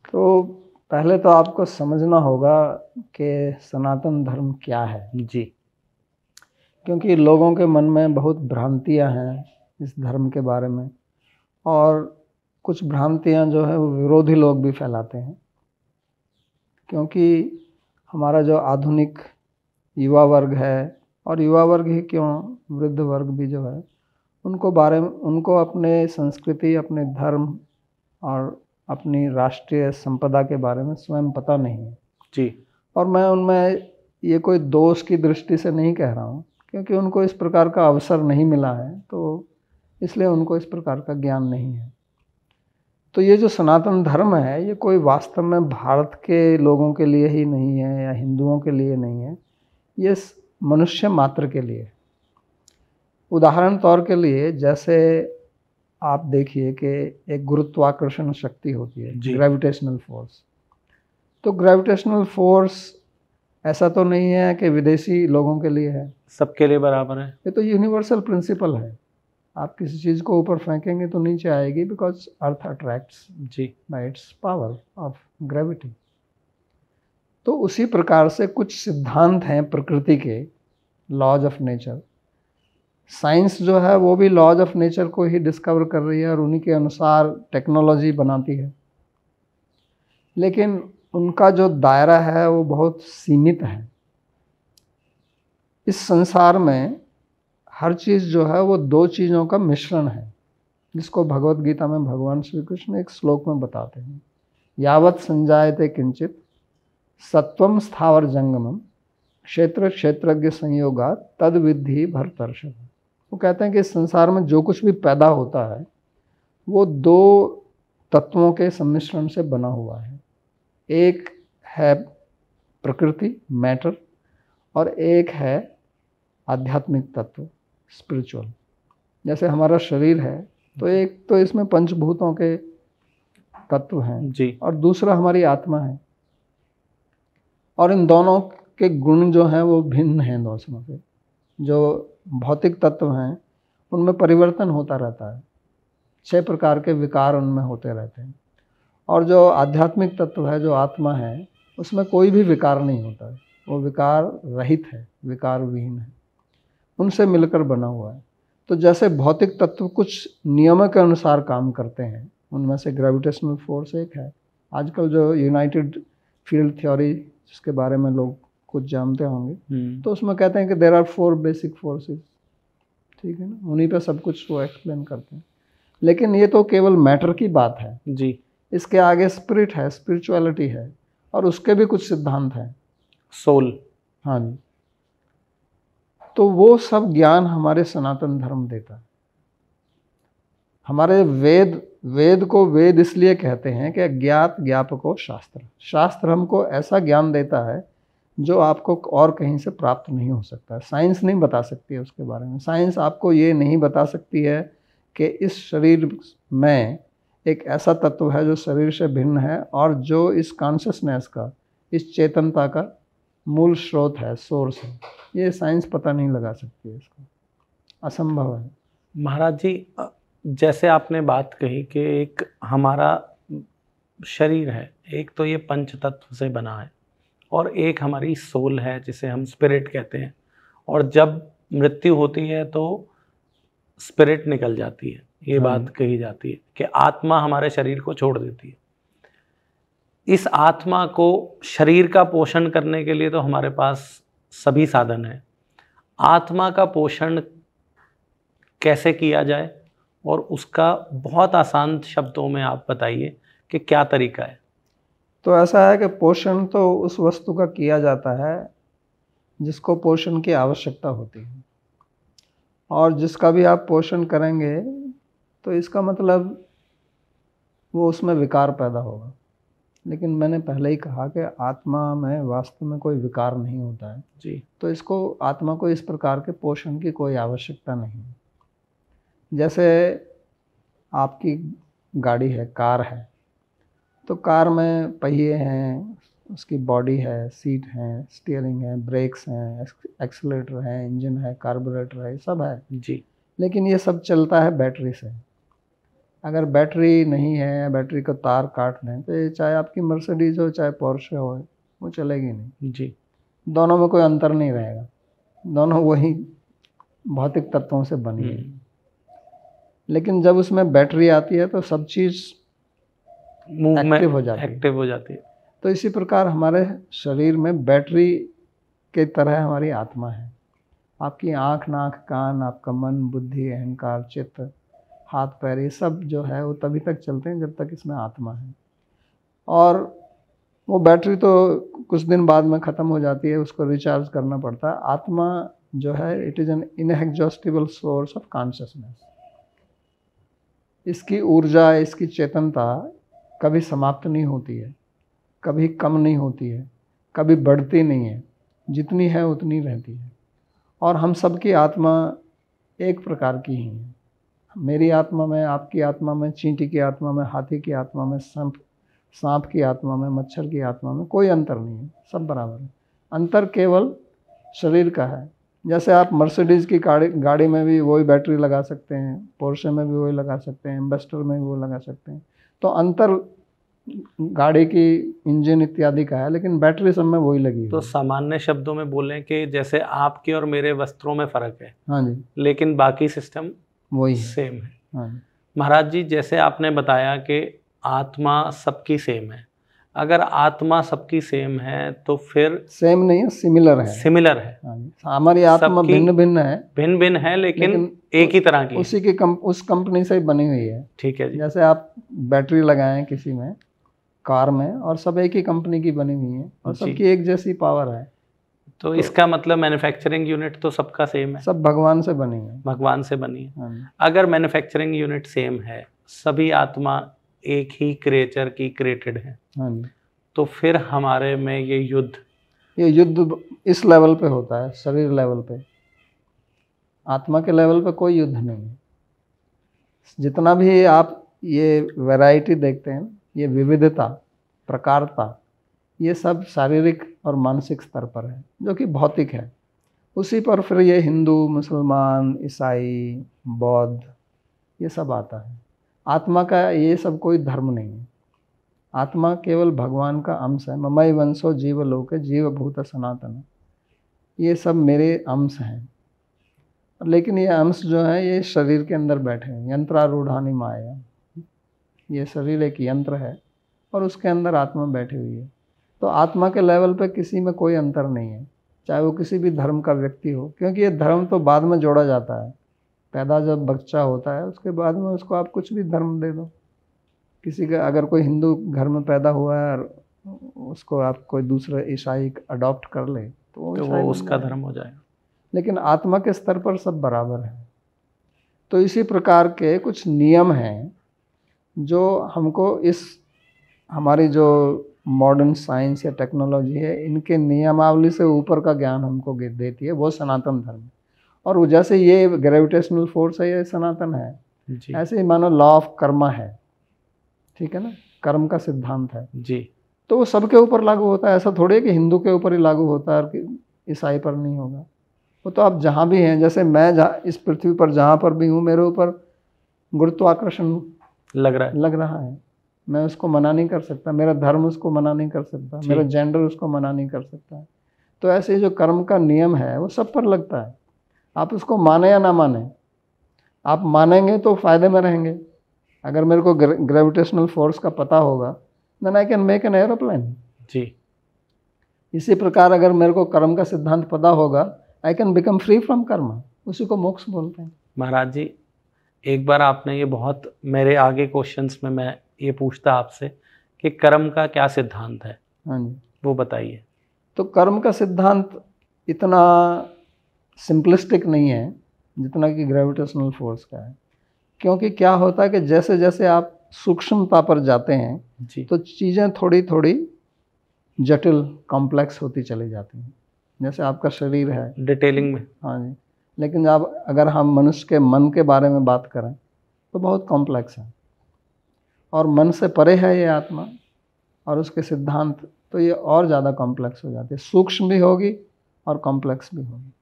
तो पहले तो आपको समझना होगा कि सनातन धर्म क्या है जी। क्योंकि लोगों के मन में बहुत भ्रांतियां हैं इस धर्म के बारे में, और कुछ भ्रांतियां जो है वो विरोधी लोग भी फैलाते हैं। क्योंकि हमारा जो आधुनिक युवा वर्ग है, और युवा वर्ग ही क्यों, वृद्ध वर्ग भी जो है, उनको अपने संस्कृति, अपने धर्म और अपनी राष्ट्रीय संपदा के बारे में स्वयं पता नहीं है जी। और मैं उनमें ये कोई दोष की दृष्टि से नहीं कह रहा हूँ, क्योंकि उनको इस प्रकार का अवसर नहीं मिला है, तो इसलिए उनको इस प्रकार का ज्ञान नहीं है। तो ये जो सनातन धर्म है, ये कोई वास्तव में भारत के लोगों के लिए ही नहीं है या हिंदुओं के लिए नहीं है, ये मनुष्य मात्र के लिए। उदाहरण तौर के लिए, जैसे आप देखिए कि एक गुरुत्वाकर्षण शक्ति होती है, ग्रेविटेशनल फोर्स। तो ग्रेविटेशनल फोर्स ऐसा तो नहीं है कि विदेशी लोगों के लिए है, सबके लिए बराबर है। ये तो यूनिवर्सल प्रिंसिपल है। आप किसी चीज़ को ऊपर फेंकेंगे तो नीचे आएगी, because earth attracts g by its power of gravity. तो उसी प्रकार से कुछ सिद्धांत हैं प्रकृति के, लॉज ऑफ नेचर। साइंस जो है वो भी लॉज ऑफ नेचर को ही डिस्कवर कर रही है और उन्हीं के अनुसार टेक्नोलॉजी बनाती है, लेकिन उनका जो दायरा है वो बहुत सीमित है। इस संसार में हर चीज़ जो है वो दो चीज़ों का मिश्रण है, जिसको भगवत गीता में भगवान श्री कृष्ण एक श्लोक में बताते हैं, यावत संजायते किंचित सत्वम स्थावर जंगमम क्षेत्र क्षेत्रज्ञ संयोगा तद विद्धि भरतर्षभ। वो कहते हैं कि इस संसार में जो कुछ भी पैदा होता है वो दो तत्वों के सम्मिश्रण से बना हुआ है। एक है प्रकृति, मैटर, और एक है आध्यात्मिक तत्व, स्पिरिचुअल। जैसे हमारा शरीर है तो एक तो इसमें पंचभूतों के तत्व हैं जी, और दूसरा हमारी आत्मा है, और इन दोनों के गुण जो हैं वो भिन्न हैं दोनों से। जो भौतिक तत्व हैं उनमें परिवर्तन होता रहता है, 6 प्रकार के विकार उनमें होते रहते हैं, और जो आध्यात्मिक तत्व है, जो आत्मा है, उसमें कोई भी विकार नहीं होता है, वो विकार रहित है, विकार विहीन है, उनसे मिलकर बना हुआ है। तो जैसे भौतिक तत्व कुछ नियमों के अनुसार काम करते हैं, उनमें से ग्रेविटेशनल फोर्स एक है। आजकल जो यूनाइटेड फील्ड थ्योरी जिसके बारे में लोग कुछ जानते होंगे, तो उसमें कहते हैं कि देयर आर 4 बेसिक फोर्सेस, ठीक है ना, उन्हीं पे सब कुछ वो एक्सप्लेन करते हैं। लेकिन ये तो केवल मैटर की बात है जी। इसके आगे स्पिरिट है, स्पिरिचुअलिटी है, और उसके भी कुछ सिद्धांत हैं, सोल। हाँ जी। तो वो सब ज्ञान हमारे सनातन धर्म देता है। हमारे वेद को वेद इसलिए कहते हैं कि ज्ञात ज्ञापको शास्त्र। शास्त्र हमको ऐसा ज्ञान देता है जो आपको और कहीं से प्राप्त नहीं हो सकता है। साइंस नहीं बता सकती है उसके बारे में। साइंस आपको ये नहीं बता सकती है कि इस शरीर में एक ऐसा तत्व है जो शरीर से भिन्न है और जो इस कॉन्शसनेस का, इस चेतनता का मूल स्रोत है, सोर्स है। ये साइंस पता नहीं लगा सकती है, इसको असंभव है। महाराज जी, जैसे आपने बात कही कि एक हमारा शरीर है, एक तो ये पंच तत्व से बना है और एक हमारी सोल है जिसे हम स्पिरिट कहते हैं, और जब मृत्यु होती है तो स्पिरिट निकल जाती है। ये बात कही जाती है कि आत्मा हमारे शरीर को छोड़ देती है। इस आत्मा को शरीर का पोषण करने के लिए तो हमारे पास सभी साधन हैं। आत्मा का पोषण कैसे किया जाए, और उसका बहुत आसान शब्दों में आप बताइए कि क्या तरीका है। तो ऐसा है कि पोषण तो उस वस्तु का किया जाता है जिसको पोषण की आवश्यकता होती है, और जिसका भी आप पोषण करेंगे तो इसका मतलब वो उसमें विकार पैदा होगा। लेकिन मैंने पहले ही कहा कि आत्मा में वास्तव में कोई विकार नहीं होता है जी। तो इसको, आत्मा को इस प्रकार के पोषण की कोई आवश्यकता नहीं है। जैसे आपकी गाड़ी है, कार है, तो कार में पहिए हैं, उसकी बॉडी है, सीट है, स्टीयरिंग है, ब्रेक्स हैं, एक्सीलरेटर है, इंजन है, कार्बोरेटर है, सब है जी। लेकिन ये सब चलता है बैटरी से। अगर बैटरी नहीं है, बैटरी को तार काट लें तो ये चाहे आपकी मर्सिडीज हो चाहे पोर्शे हो, वो चलेगी नहीं। जी। दोनों में कोई अंतर नहीं रहेगा, दोनों वही भौतिक तत्वों से बनी है। लेकिन जब उसमें बैटरी आती है तो सब चीज़ एक्टिव हो जाती है। तो इसी प्रकार हमारे शरीर में बैटरी के तरह हमारी आत्मा है। आपकी आँख, नाक, कान, आपका मन, बुद्धि, अहंकार, चित्त, हाथ पैर, ये सब जो है वो तभी तक चलते हैं जब तक इसमें आत्मा है। और वो बैटरी तो कुछ दिन बाद में ख़त्म हो जाती है, उसको रिचार्ज करना पड़ता है। आत्मा जो है, it is an inexhaustible source of consciousness. इसकी ऊर्जा, इसकी चेतनता कभी समाप्त नहीं होती है, कभी कम नहीं होती है, कभी बढ़ती नहीं है, जितनी है उतनी रहती है। और हम सब की आत्मा एक प्रकार की ही है। मेरी आत्मा में, आपकी आत्मा में, चींटी की आत्मा में, हाथी की आत्मा में, सांप की आत्मा में, मच्छर की आत्मा में कोई अंतर नहीं है, सब बराबर है। अंतर केवल शरीर का है। जैसे आप मर्सिडीज़ की गाड़ी में भी वही बैटरी लगा सकते हैं, पोर्शे में भी वही लगा सकते हैं, एम्बेसडर में भी वो लगा सकते हैं। तो अंतर गाड़ी की इंजन इत्यादि का है, लेकिन बैटरी सब में वही लगी है। तो सामान्य शब्दों में बोलें कि जैसे आपके और मेरे वस्त्रों में फ़र्क है, हाँ जी, लेकिन बाकी सिस्टम वही सेम है। हाँ जी। महाराज जी, जैसे आपने बताया कि आत्मा सबकी सेम है, अगर आत्मा सबकी सेम है तो फिर सेम नहीं है, सिमिलर है। सिमिलर है। हाँ जी, हमारी आत्मा भिन्न भिन्न है, लेकिन एक ही तरह की, उसी की उस कंपनी से बनी हुई है। ठीक है जी। जैसे आप बैटरी लगाएं किसी में, कार में, और सब एक ही कंपनी की बनी हुई है और सबकी एक जैसी पावर है। तो इसका मतलब मैन्युफैक्चरिंग यूनिट तो सबका सेम है, सब भगवान से बनी है। भगवान से बनी है। हाँ। अगर मैन्युफैक्चरिंग यूनिट सेम है, सभी आत्मा एक ही क्रिएचर की क्रिएटेड है, हाँ जी, तो फिर हमारे में ये युद्ध इस लेवल पे होता है, शरीर लेवल पे। आत्मा के लेवल पे कोई युद्ध नहीं है। जितना भी आप ये वैरायटी देखते हैं, ये विविधता, प्रकारता, ये सब शारीरिक और मानसिक स्तर पर है, जो कि भौतिक है। उसी पर फिर ये हिंदू, मुसलमान, ईसाई, बौद्ध, ये सब आता है। आत्मा का ये सब कोई धर्म नहीं है। आत्मा केवल भगवान का अंश है। ममई वंशो जीव लोके जीव भूत सनातन, ये सब मेरे अंश हैं। लेकिन ये अंश जो है ये शरीर के अंदर बैठे हैं। यंत्रारूढ़ानि माया, ये शरीर एक यंत्र है और उसके अंदर आत्मा बैठी हुई है। तो आत्मा के लेवल पे किसी में कोई अंतर नहीं है, चाहे वो किसी भी धर्म का व्यक्ति हो, क्योंकि ये धर्म तो बाद में जोड़ा जाता है। पैदा जब बच्चा होता है उसके बाद में उसको आप कुछ भी धर्म दे दो। किसी का अगर कोई हिंदू घर में पैदा हुआ है और उसको आप कोई दूसरा ईसाई अडॉप्ट कर ले तो वो उसका धर्म हो जाएगा। लेकिन आत्मा के स्तर पर सब बराबर है। तो इसी प्रकार के कुछ नियम हैं जो हमको इस हमारी जो मॉडर्न साइंस या टेक्नोलॉजी है, इनके नियमावली से ऊपर का ज्ञान हमको देती है, वो सनातन धर्म। और वो जैसे ये ग्रेविटेशनल फोर्स है, ये सनातन है जी। ऐसे ही मानो लॉ ऑफ कर्मा है, ठीक है ना, कर्म का सिद्धांत है जी। तो वो सबके ऊपर लागू होता है। ऐसा थोड़ी है कि हिंदू के ऊपर ही लागू होता है और कि ईसाई पर नहीं होगा। वो तो आप जहाँ भी हैं, जैसे मैं जहाँ इस पृथ्वी पर जहाँ पर भी हूँ, मेरे ऊपर गुरुत्वाकर्षण लग रहा है। मैं उसको मना नहीं कर सकता, मेरा धर्म उसको मना नहीं कर सकता, मेरा जेंडर उसको मना नहीं कर सकता। तो ऐसे जो कर्म का नियम है वो सब पर लगता है, आप उसको माने या ना माने। आप मानेंगे तो फायदे में रहेंगे। अगर मेरे को ग्रेविटेशनल फोर्स का पता होगा, then I can make an aeroplane. जी। इसी प्रकार अगर मेरे को कर्म का सिद्धांत पता होगा, I can become free from कर्म। उसी को मोक्ष बोलते हैं। महाराज जी, एक बार आपने ये बहुत, मेरे आगे क्वेश्चंस में मैं ये पूछता आपसे कि कर्म का क्या सिद्धांत है। हाँ जी, वो बताइए। तो कर्म का सिद्धांत इतना सिंपलिस्टिक नहीं है जितना कि ग्रेविटेशनल फोर्स का है। क्योंकि क्या होता है कि जैसे जैसे आप सूक्ष्मता पर जाते हैं जी। तो चीज़ें थोड़ी थोड़ी जटिल कॉम्प्लेक्स होती चली जाती हैं। जैसे आपका शरीर है, डिटेलिंग में। हाँ जी, लेकिन अगर हम मनुष्य के मन के बारे में बात करें तो बहुत कॉम्प्लेक्स है, और मन से परे है ये आत्मा, और उसके सिद्धांत तो ये और ज़्यादा कॉम्प्लेक्स हो जाती है, सूक्ष्म भी होगी और कॉम्प्लेक्स भी होगी।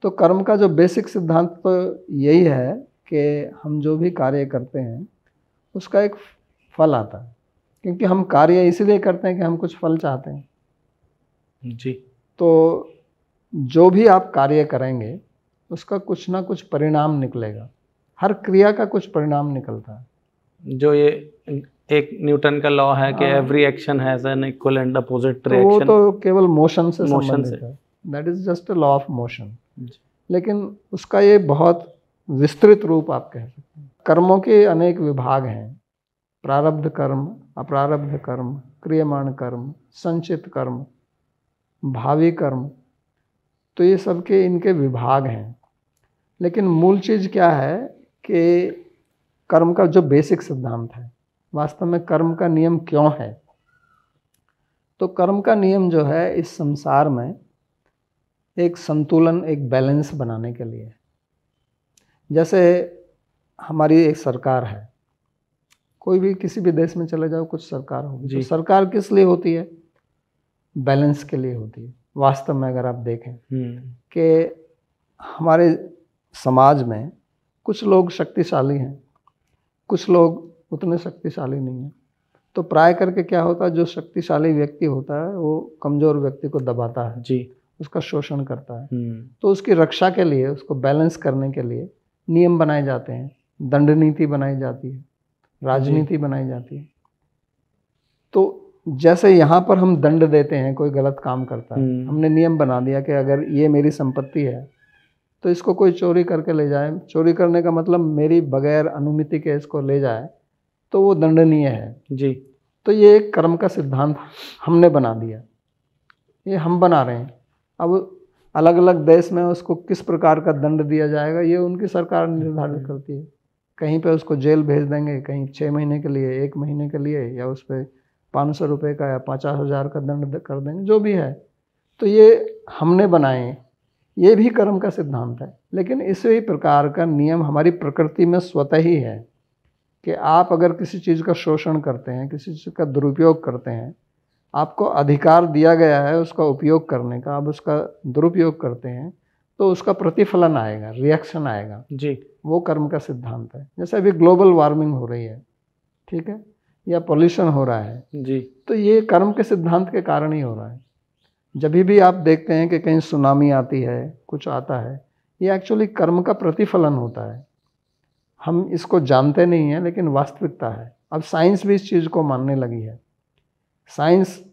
तो कर्म का जो बेसिक सिद्धांत तो यही है कि हम जो भी कार्य करते हैं उसका एक फल आता है, क्योंकि हम कार्य इसलिए करते हैं कि हम कुछ फल चाहते हैं। जी। तो जो भी आप कार्य करेंगे उसका कुछ ना कुछ परिणाम निकलेगा, हर क्रिया का कुछ परिणाम निकलता है। जो ये एक न्यूटन का लॉ है कि every action has an equal and opposite reaction. वो तो केवल मोशन से संबंधित है, that is just a law of motion. लेकिन उसका ये बहुत विस्तृत रूप आप कह सकते हैं। कर्मों के अनेक विभाग हैं, प्रारब्ध कर्म, अप्रारब्ध कर्म, क्रियमाण कर्म, संचित कर्म, भावी कर्म। तो ये सब के इनके विभाग हैं। लेकिन मूल चीज़ क्या है कि कर्म का जो बेसिक सिद्धांत है, वास्तव में कर्म का नियम क्यों है। तो कर्म का नियम जो है इस संसार में एक संतुलन, एक बैलेंस बनाने के लिए। जैसे हमारी एक सरकार है, कोई भी किसी भी देश में चले जाओ कुछ सरकार होगी, तो सरकार किस लिए होती है? बैलेंस के लिए होती है। वास्तव में अगर आप देखें कि हमारे समाज में कुछ लोग शक्तिशाली हैं, कुछ लोग उतने शक्तिशाली नहीं हैं, तो प्राय करके क्या होता है, जो शक्तिशाली व्यक्ति होता है वो कमज़ोर व्यक्ति को दबाता है जी, उसका शोषण करता है। तो उसकी रक्षा के लिए, उसको बैलेंस करने के लिए नियम बनाए जाते हैं, दंड नीति बनाई जाती है, राजनीति बनाई जाती है। तो जैसे यहाँ पर हम दंड देते हैं, कोई गलत काम करता है, हमने नियम बना दिया कि अगर ये मेरी संपत्ति है तो इसको कोई चोरी करके ले जाए, चोरी करने का मतलब मेरी बगैर अनुमति के इसको ले जाए तो वो दंडनीय है जी। तो ये एक कर्म का सिद्धांत हमने बना दिया, ये हम बना रहे हैं। अब अलग अलग देश में उसको किस प्रकार का दंड दिया जाएगा ये उनकी सरकार निर्धारित करती है। कहीं पे उसको जेल भेज देंगे, कहीं 6 महीने के लिए, 1 महीने के लिए, या उस पर 500 रुपये का या 50,000 का दंड कर देंगे, जो भी है। तो ये हमने बनाए, ये भी कर्म का सिद्धांत है। लेकिन इसी प्रकार का नियम हमारी प्रकृति में स्वतः ही है कि आप अगर किसी चीज़ का शोषण करते हैं, किसी चीज़ का दुरुपयोग करते हैं, आपको अधिकार दिया गया है उसका उपयोग करने का, आप उसका दुरुपयोग करते हैं तो उसका प्रतिफलन आएगा, रिएक्शन आएगा जी। वो कर्म का सिद्धांत है। जैसे अभी ग्लोबल वार्मिंग हो रही है, ठीक है, या पॉल्यूशन हो रहा है जी, तो ये कर्म के सिद्धांत के कारण ही हो रहा है। जब भी आप देखते हैं कि कहीं सुनामी आती है, कुछ आता है, ये एक्चुअली कर्म का प्रतिफलन होता है। हम इसको जानते नहीं हैं लेकिन वास्तविकता है। अब साइंस भी इस चीज़ को मानने लगी है। साइंस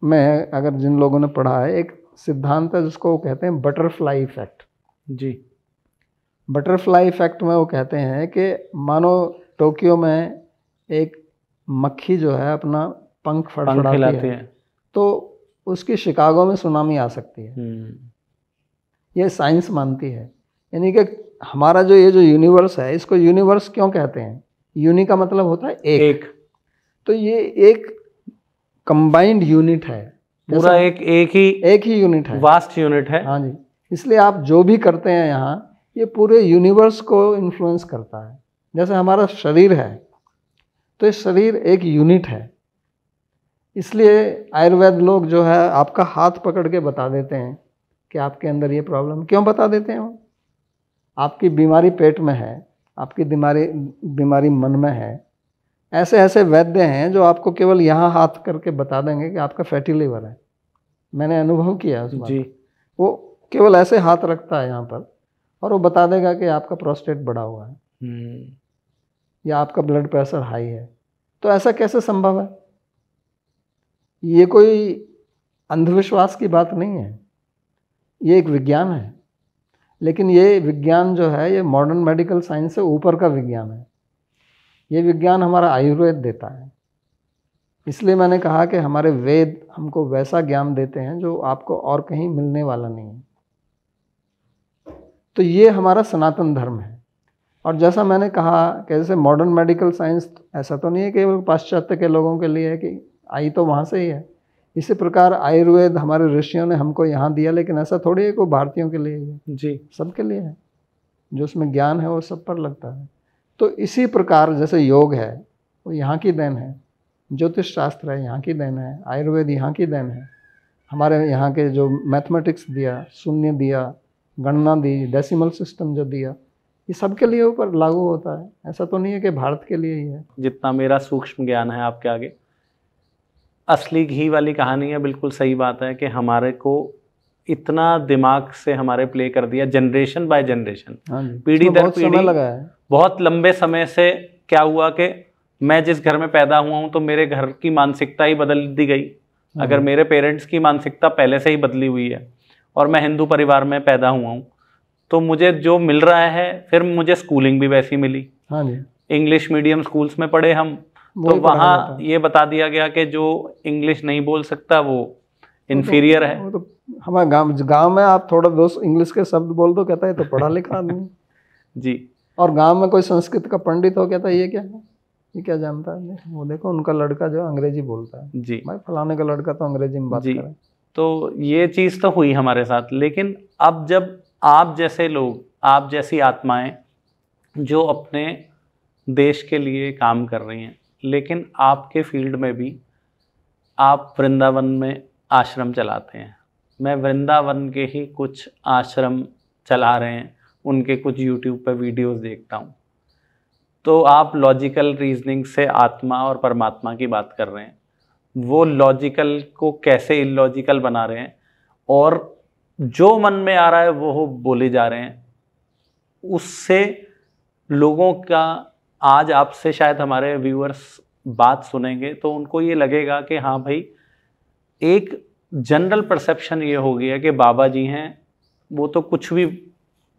में अगर जिन लोगों ने पढ़ा है, एक सिद्धांत है जिसको वो कहते हैं बटरफ्लाई इफेक्ट जी। बटरफ्लाई इफेक्ट में वो कहते हैं कि मानो टोक्यो में एक मक्खी जो है अपना पंख फड़फड़ाती है तो उसकी शिकागो में सुनामी आ सकती है। ये साइंस मानती है। यानी कि हमारा जो ये जो यूनिवर्स है, इसको यूनिवर्स क्यों कहते हैं? यूनि का मतलब होता है एक। तो ये एक कंबाइंड यूनिट है, पूरा एक ही यूनिट है, वास्ट यूनिट है। हाँ जी। इसलिए आप जो भी करते हैं यहाँ, ये पूरे यूनिवर्स को इन्फ्लुएंस करता है। जैसे हमारा शरीर है, तो ये शरीर एक यूनिट है। इसलिए आयुर्वेद लोग जो है आपका हाथ पकड़ के बता देते हैं कि आपके अंदर ये प्रॉब्लम। क्यों बता देते हैं वो? आपकी बीमारी पेट में है, आपकी बीमारी मन में है। ऐसे ऐसे वैद्य हैं जो आपको केवल यहाँ हाथ करके बता देंगे कि आपका फैटी लिवर है। मैंने अनुभव किया उस बात। जी। वो केवल ऐसे हाथ रखता है यहाँ पर और वो बता देगा कि आपका प्रोस्टेट बढ़ा हुआ है या आपका ब्लड प्रेशर हाई है। तो ऐसा कैसे संभव है? ये कोई अंधविश्वास की बात नहीं है, ये एक विज्ञान है। लेकिन ये विज्ञान जो है, ये मॉडर्न मेडिकल साइंस से ऊपर का विज्ञान है। ये विज्ञान हमारा आयुर्वेद देता है। इसलिए मैंने कहा कि हमारे वेद हमको वैसा ज्ञान देते हैं जो आपको और कहीं मिलने वाला नहीं है। तो ये हमारा सनातन धर्म है। और जैसा मैंने कहा कि जैसे मॉडर्न मेडिकल साइंस ऐसा तो नहीं है केवल पाश्चात्य के लोगों के लिए है कि आई तो वहाँ से ही है। इसी प्रकार आयुर्वेद हमारे ऋषियों ने हमको यहाँ दिया, लेकिन ऐसा थोड़ी है कोई भारतीयों के लिए है जी, सबके लिए है। जो उसमें ज्ञान है वो सब पर लगता है। तो इसी प्रकार जैसे योग है वो यहाँ की देन है, ज्योतिष शास्त्र है यहाँ की देन है, आयुर्वेद यहाँ की देन है। हमारे यहाँ के जो मैथमेटिक्स दिया, शून्य दिया, गणना दी, डेसिमल सिस्टम जो दिया, ये सबके लिए ऊपर लागू होता है। ऐसा तो नहीं है कि भारत के लिए ही है। जितना मेरा सूक्ष्म ज्ञान है आपके आगे, असली घी वाली कहानी है। बिल्कुल सही बात है कि हमारे को इतना दिमाग से हमारे प्ले कर दिया, जनरेशन बाय जनरेशन, पीढ़ी दर पीढ़ी लगा है। बहुत लंबे समय से क्या हुआ कि मैं जिस घर में पैदा हुआ हूँ तो मेरे घर की मानसिकता ही बदल दी गई। अगर मेरे पेरेंट्स की मानसिकता पहले से ही बदली हुई है और मैं हिंदू परिवार में पैदा हुआ हूँ, तो मुझे जो मिल रहा है, फिर मुझे स्कूलिंग भी वैसी मिली। हाँ जी, इंग्लिश मीडियम स्कूल्स में पढ़े हम, तो वहाँ ये बता दिया गया कि जो इंग्लिश नहीं बोल सकता वो इन्फीरियर है। वो तो हमारे गांव में आप थोड़ा दोस्त इंग्लिश के शब्द बोल दो, कहता है तो पढ़ा लिखा आदमी जी। और गांव में कोई संस्कृत का पंडित हो, कहता है ये क्या है, ये क्या जानता है। वो देखो उनका लड़का जो अंग्रेजी बोलता है, जी भाई फलाने का लड़का तो अंग्रेजी में बात करे। तो ये चीज़ तो हुई हमारे साथ। लेकिन अब जब आप जैसे लोग, आप जैसी आत्माएं जो अपने देश के लिए काम कर रही हैं, लेकिन आपके फील्ड में भी आप वृंदावन में आश्रम चलाते हैं। मैं वृंदावन के ही कुछ आश्रम चला रहे हैं, उनके कुछ यूट्यूब पर वीडियोस देखता हूँ। तो आप लॉजिकल रीजनिंग से आत्मा और परमात्मा की बात कर रहे हैं। वो लॉजिकल को कैसे इलॉजिकल बना रहे हैं और जो मन में आ रहा है वो बोले जा रहे हैं। उससे लोगों का, आज आपसे शायद हमारे व्यूअर्स बात सुनेंगे तो उनको ये लगेगा कि हाँ भाई, एक जनरल परसेप्शन ये हो गया कि बाबा जी हैं वो तो कुछ भी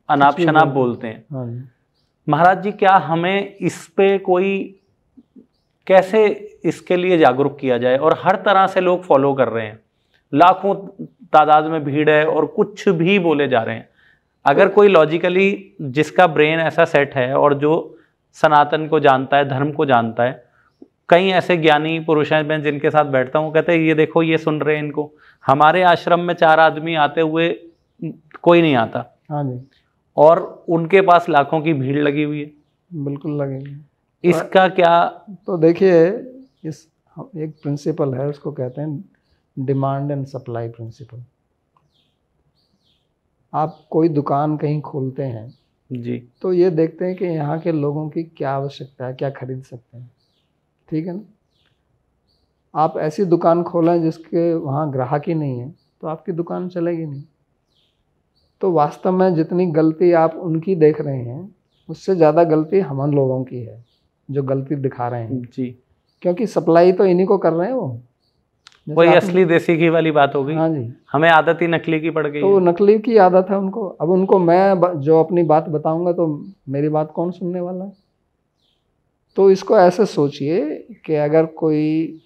अनाप शनाप बोलते हैं। महाराज जी, क्या हमें इस पे कोई, कैसे इसके लिए जागरूक किया जाए? और हर तरह से लोग फॉलो कर रहे हैं, लाखों तादाद में भीड़ है और कुछ भी बोले जा रहे हैं। अगर कोई लॉजिकली जिसका ब्रेन ऐसा सेट है और जो सनातन को जानता है, धर्म को जानता है, कई ऐसे ज्ञानी पुरुष हैं मैं जिनके साथ बैठता हूँ, कहते हैं ये देखो ये सुन रहे हैं इनको। हमारे आश्रम में 4 आदमी आते हुए कोई नहीं आता। हाँ जी। और उनके पास लाखों की भीड़ लगी हुई है। बिल्कुल लगेगी। इसका क्या? तो देखिए, इस एक प्रिंसिपल है, उसको कहते हैं डिमांड एंड सप्लाई प्रिंसिपल। आप कोई दुकान कहीं खोलते हैं जी, तो ये देखते हैं कि यहाँ के लोगों की क्या आवश्यकता है, क्या खरीद सकते हैं, ठीक है ना। आप ऐसी दुकान खोलें जिसके वहाँ ग्राहक ही नहीं है तो आपकी दुकान चलेगी नहीं। तो वास्तव में जितनी गलती आप उनकी देख रहे हैं, उससे ज़्यादा गलती हम लोगों की है जो गलती दिखा रहे हैं जी। क्योंकि सप्लाई तो इन्हीं को कर रहे हैं। वो वही असली देसी घी वाली बात हो गई। हाँ जी। हमें आदत ही नकली की पड़ गई। तो नकली की आदत है उनको। अब उनको मैं जो अपनी बात बताऊंगा तो मेरी बात कौन सुनने वाला है। तो इसको ऐसे सोचिए कि अगर कोई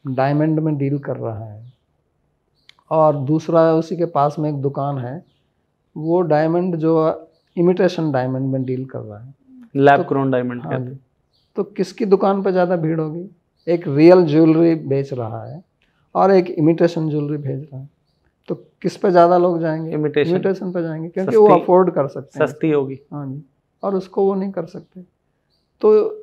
डायमंड में डील कर रहा है और दूसरा उसी के पास में एक दुकान है, वो डायमंड जो इमिटेशन डायमंड में डील कर रहा है, लैब ग्रोन डायमंड हाँ जी, तो किसकी दुकान पर ज़्यादा भीड़ होगी? एक रियल ज्वेलरी बेच रहा है और एक इमिटेशन ज्वेलरी भेज रहा है, तो किस पे ज़्यादा लोग जाएंगे? इमिटेशन पे जाएंगे, क्योंकि वो अफोर्ड कर सकते हैं, सस्ती होगी। हाँ जी, और उसको वो नहीं कर सकते। तो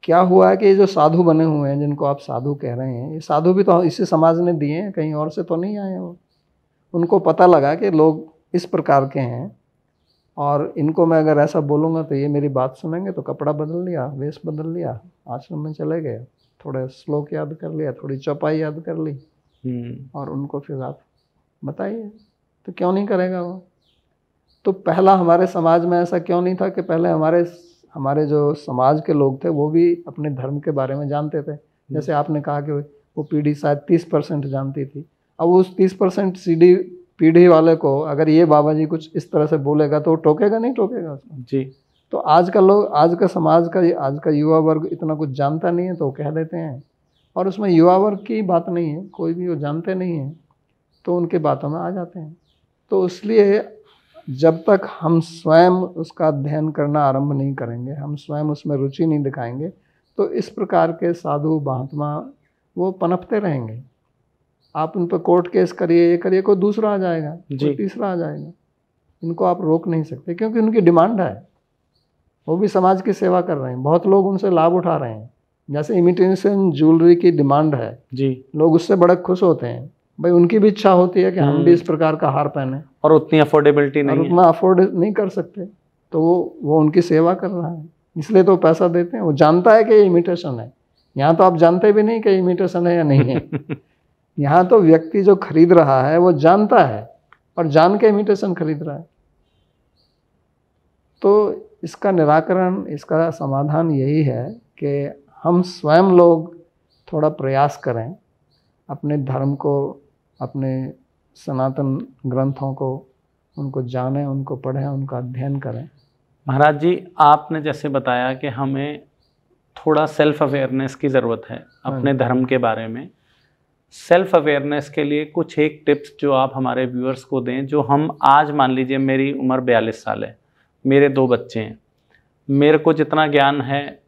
क्या हुआ है कि ये जो साधु बने हुए हैं, जिनको आप साधु कह रहे हैं, ये साधु भी तो इसी समाज ने दिए हैं, कहीं और से तो नहीं आए हैं वो। उनको पता लगा कि लोग इस प्रकार के हैं और इनको मैं अगर ऐसा बोलूँगा तो ये मेरी बात सुनेंगे, तो कपड़ा बदल लिया, वेश बदल लिया, आश्रम में चले गए, थोड़े श्लोक याद कर लिया, थोड़ी चौपाई याद कर ली, और उनको फिर आप बताइए, तो क्यों नहीं करेगा वो? तो पहला हमारे समाज में ऐसा क्यों नहीं था कि पहले हमारे जो समाज के लोग थे वो भी अपने धर्म के बारे में जानते थे। जैसे आपने कहा कि वो पीढ़ी शायद 30% जानती थी, अब उस 30% सीधी पीढ़ी वाले को अगर ये बाबा जी कुछ इस तरह से बोलेगा तो वो टोकेगा नहीं टोकेगा उसको जी। तो आज का समाज का आज का युवा वर्ग इतना कुछ जानता नहीं है, तो वो कह देते हैं, और उसमें युवा वर्ग की बात नहीं है, कोई भी वो जानते नहीं है तो उनके बातों में आ जाते हैं। तो इसलिए जब तक हम स्वयं उसका अध्ययन करना आरंभ नहीं करेंगे, हम स्वयं उसमें रुचि नहीं दिखाएंगे, तो इस प्रकार के साधु महात्मा वो पनपते रहेंगे। आप उन पर कोर्ट केस करिए, ये करिए, कोई दूसरा आ जाएगा, कोई तीसरा आ जाएगा, इनको आप रोक नहीं सकते, क्योंकि उनकी डिमांड है, वो भी समाज की सेवा कर रहे हैं, बहुत लोग उनसे लाभ उठा रहे हैं। जैसे इमिटेशन ज्वेलरी की डिमांड है जी, लोग उससे बड़े खुश होते हैं, भाई उनकी भी इच्छा होती है कि हम भी इस प्रकार का हार पहने, और उतनी अफोर्डेबिलिटी नहीं है, उतना अफोर्ड नहीं कर सकते, तो वो उनकी सेवा कर रहा है, इसलिए तो पैसा देते हैं। वो जानता है कि ये इमिटेशन है, यहाँ तो आप जानते भी नहीं कि इमिटेशन है या नहीं है। यहाँ तो व्यक्ति जो खरीद रहा है वो जानता है और जान के इमिटेशन खरीद रहा है। तो इसका निराकरण, इसका समाधान यही है कि हम स्वयं लोग थोड़ा प्रयास करें, अपने धर्म को, अपने सनातन ग्रंथों को, उनको जानें, उनको पढ़ें, उनका अध्ययन करें। महाराज जी, आपने जैसे बताया कि हमें थोड़ा सेल्फ अवेयरनेस की ज़रूरत है अपने धर्म के बारे में। सेल्फ अवेयरनेस के लिए कुछ एक टिप्स जो आप हमारे व्यूअर्स को दें, जो हम आज, मान लीजिए मेरी उम्र 42 साल है, मेरे 2 बच्चे हैं, मेरे को जितना ज्ञान है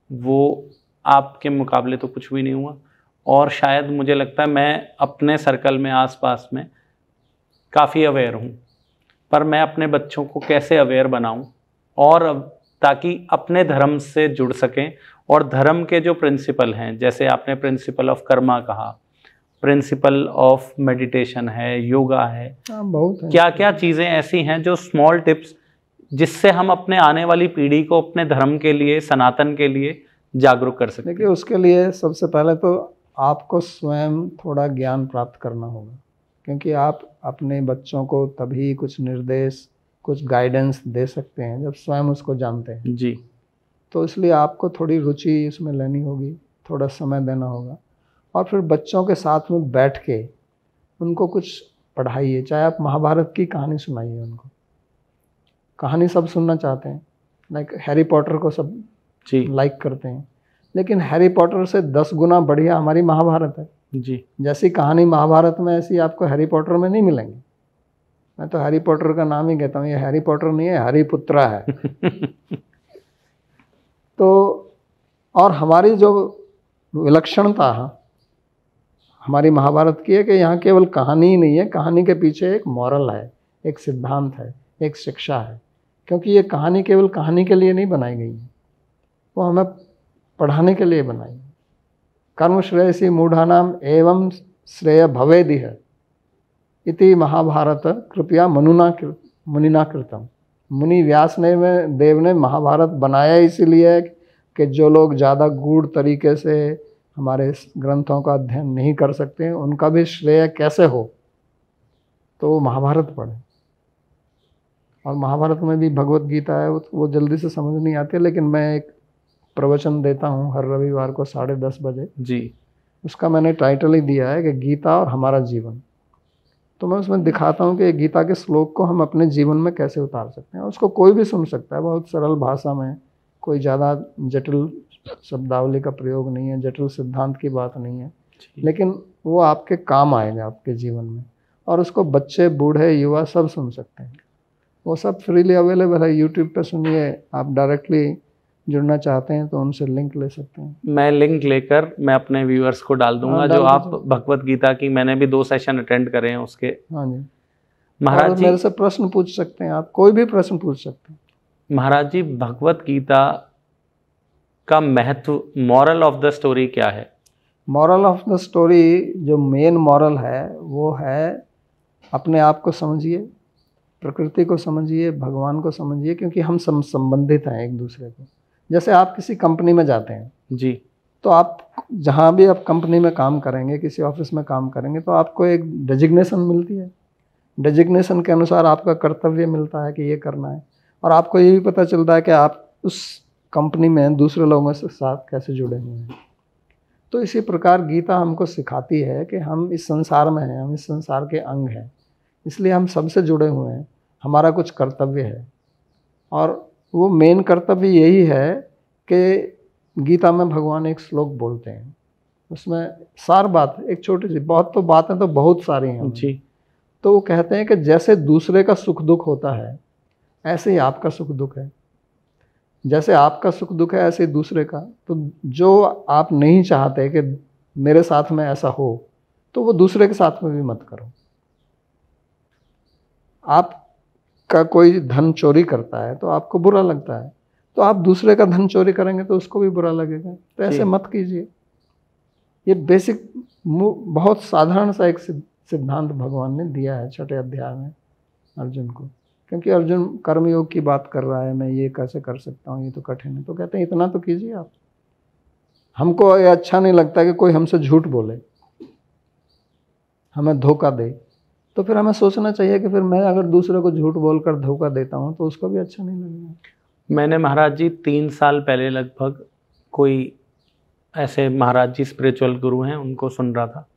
वो आपके मुकाबले तो कुछ भी नहीं हुआ, और शायद मुझे लगता है मैं अपने सर्कल में, आसपास में काफ़ी अवेयर हूँ, पर मैं अपने बच्चों को कैसे अवेयर बनाऊँ, और ताकि अपने धर्म से जुड़ सकें, और धर्म के जो प्रिंसिपल हैं, जैसे आपने प्रिंसिपल ऑफ कर्मा कहा, प्रिंसिपल ऑफ मेडिटेशन है, योगा है, बहुत है। क्या क्या चीज़ें ऐसी हैं जो स्मॉल टिप्स, जिससे हम अपने आने वाली पीढ़ी को अपने धर्म के लिए, सनातन के लिए जागरूक कर सकते हैं? देखिए, उसके लिए सबसे पहले तो आपको स्वयं थोड़ा ज्ञान प्राप्त करना होगा, क्योंकि आप अपने बच्चों को तभी कुछ निर्देश, कुछ गाइडेंस दे सकते हैं जब स्वयं उसको जानते हैं जी। तो इसलिए आपको थोड़ी रुचि इसमें लेनी होगी, थोड़ा समय देना होगा, और फिर बच्चों के साथ में बैठ के उनको कुछ पढ़ाइए। चाहे आप महाभारत की कहानी सुनाइए उनको, कहानी सब सुनना चाहते हैं, लाइक हैरी पॉटर को सब जी लाइक करते हैं, लेकिन हैरी पॉटर से 10 गुना बढ़िया हमारी महाभारत है जी। जैसी कहानी महाभारत में, ऐसी आपको हैरी पॉटर में नहीं मिलेंगी। मैं तो हैरी पॉटर का नाम ही कहता हूँ, ये हैरी पॉटर नहीं है, हरिपुत्रा है। तो और हमारी जो विलक्षणता हमारी महाभारत की है कि यहाँ केवल कहानी ही नहीं है, कहानी के पीछे एक मॉरल है, एक सिद्धांत है, एक शिक्षा है, क्योंकि ये कहानी केवल कहानी के लिए नहीं बनाई गई है, वो हमें पढ़ाने के लिए बनाई है। कर्म श्रेयसी मूढ़ानाम एवं श्रेय भवेदिह इति महाभारत कृपया मुनिना कृतम। मुनि व्यास ने देव ने महाभारत बनाया इसीलिए कि जो लोग ज़्यादा गूढ़ तरीके से हमारे ग्रंथों का अध्ययन नहीं कर सकते हैं, उनका भी श्रेय कैसे हो, तो वो महाभारत पढ़े। और महाभारत में भी भगवत गीता है, वो जल्दी से समझ नहीं आती, लेकिन मैं एक प्रवचन देता हूँ हर रविवार को 10:30 बजे जी। उसका मैंने टाइटल ही दिया है कि गीता और हमारा जीवन। तो मैं उसमें दिखाता हूँ कि गीता के श्लोक को हम अपने जीवन में कैसे उतार सकते हैं। उसको कोई भी सुन सकता है, बहुत सरल भाषा में, कोई ज़्यादा जटिल शब्दावली का प्रयोग नहीं है, जटिल सिद्धांत की बात नहीं है, लेकिन वो आपके काम आएगा आपके जीवन में, और उसको बच्चे, बूढ़े, युवा सब सुन सकते हैं। वो सब फ्रीली अवेलेबल है, यूट्यूब पे सुनिए। आप डायरेक्टली जुड़ना चाहते हैं तो उनसे लिंक ले सकते हैं। मैं लिंक लेकर मैं अपने व्यूअर्स को डाल दूंगा। जो आप भगवत गीता की, मैंने भी 2 सेशन अटेंड करे हैं उसके। हाँ जी महाराज जी, मेरे से प्रश्न पूछ सकते हैं, आप कोई भी प्रश्न पूछ सकते हैं। महाराज जी, भगवत गीता का महत्व, मॉरल ऑफ द स्टोरी क्या है? मॉरल ऑफ द स्टोरी, जो मेन मॉरल है वो है अपने आप को समझिए, प्रकृति को समझिए, भगवान को समझिए, क्योंकि हम संबंधित हैं एक दूसरे को। जैसे आप किसी कंपनी में जाते हैं जी, तो आप जहाँ भी आप कंपनी में काम करेंगे, किसी ऑफिस में काम करेंगे, तो आपको एक डेजिग्नेशन मिलती है। डेजिग्नेशन के अनुसार आपका कर्तव्य मिलता है कि ये करना है, और आपको ये भी पता चलता है कि आप उस कंपनी में दूसरे लोगों के साथ कैसे जुड़े हुए हैं। तो इसी प्रकार गीता हमको सिखाती है कि हम इस संसार में हैं, हम इस संसार के अंग हैं, इसलिए हम सबसे जुड़े हुए हैं, हमारा कुछ कर्तव्य है। और वो मेन कर्तव्य यही है कि गीता में भगवान एक श्लोक बोलते हैं, उसमें सार बात, एक छोटी सी बहुत, तो बातें तो बहुत सारी हैं जी। तो वो कहते हैं कि जैसे दूसरे का सुख दुख होता है, ऐसे ही आपका सुख दुख है। जैसे आपका सुख दुख है ऐसे ही दूसरे का। तो जो आप नहीं चाहते कि मेरे साथ में ऐसा हो, तो वो दूसरे के साथ में भी मत करो। आपका कोई धन चोरी करता है तो आपको बुरा लगता है, तो आप दूसरे का धन चोरी करेंगे तो उसको भी बुरा लगेगा। तो ऐसे मत कीजिए। ये बेसिक, बहुत साधारण सा एक सिद्धांत भगवान ने दिया है 6ठे अध्याय में अर्जुन को। क्योंकि अर्जुन कर्मयोग की बात कर रहा है, मैं ये कैसे कर सकता हूँ, ये तो कठिन है। तो कहते हैं इतना तो कीजिए आप। हमको ये अच्छा नहीं लगता कि कोई हमसे झूठ बोले, हमें धोखा दे, तो फिर हमें सोचना चाहिए कि फिर मैं अगर दूसरे को झूठ बोलकर धोखा देता हूँ तो उसको भी अच्छा नहीं लगेगा। मैंने महाराज जी 3 साल पहले लगभग कोई ऐसे महाराज जी स्पिरिचुअल गुरु हैं, उनको सुन रहा था।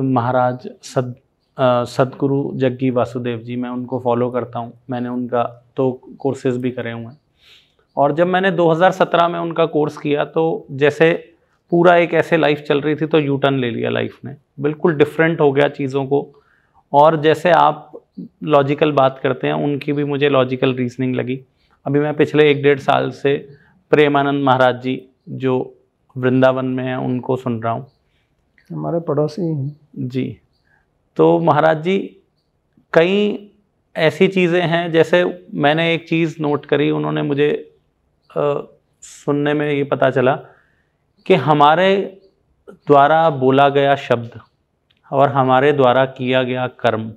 महाराज सदगुरु जग्गी वासुदेव जी, मैं उनको फॉलो करता हूँ। मैंने उनका 2 कोर्सेज भी करे हुए हैं। और जब मैंने 2017 में उनका कोर्स किया तो जैसे पूरा एक ऐसे लाइफ चल रही थी तो यू टर्न ले लिया लाइफ ने, बिल्कुल डिफरेंट हो गया चीज़ों को। और जैसे आप लॉजिकल बात करते हैं, उनकी भी मुझे लॉजिकल रीजनिंग लगी। अभी मैं पिछले 1-1.5 साल से प्रेमानंद महाराज जी जो वृंदावन में हैं उनको सुन रहा हूँ, हमारे पड़ोसी हैं जी। तो महाराज जी कई ऐसी चीज़ें हैं, जैसे मैंने एक चीज़ नोट करी, उन्होंने मुझे सुनने में ये पता चला कि हमारे द्वारा बोला गया शब्द और हमारे द्वारा किया गया कर्म,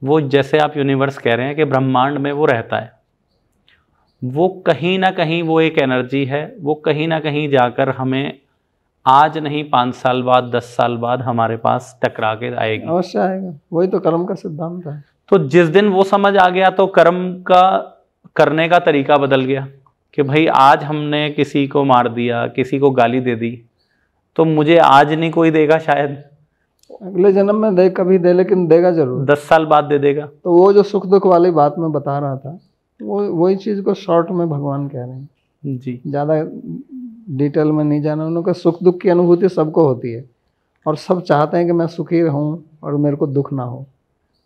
वो जैसे आप यूनिवर्स कह रहे हैं कि ब्रह्मांड में वो रहता है, वो कहीं ना कहीं वो एक एनर्जी है, वो कहीं ना कहीं जाकर हमें आज नहीं 5 साल बाद, 10 साल बाद हमारे पास टकरा के आएगी। अवश्य आएगा। वही तो कर्म का सिद्धांत है। तो जिस दिन वो समझ आ गया तो कर्म का करने का तरीका बदल गया कि भाई आज हमने किसी को मार दिया, किसी को गाली दे दी, तो मुझे आज नहीं कोई देगा, शायद अगले जन्म में दे, कभी दे, लेकिन देगा जरूर। 10 साल बाद दे देगा। तो वो जो सुख दुख वाली बात मैं बता रहा था, वो वही चीज़ को शॉर्ट में भगवान कह रहे हैं जी। ज़्यादा डिटेल में नहीं जाना। उनका सुख दुख की अनुभूति सबको होती है और सब चाहते हैं कि मैं सुखी रहूं और मेरे को दुख ना हो।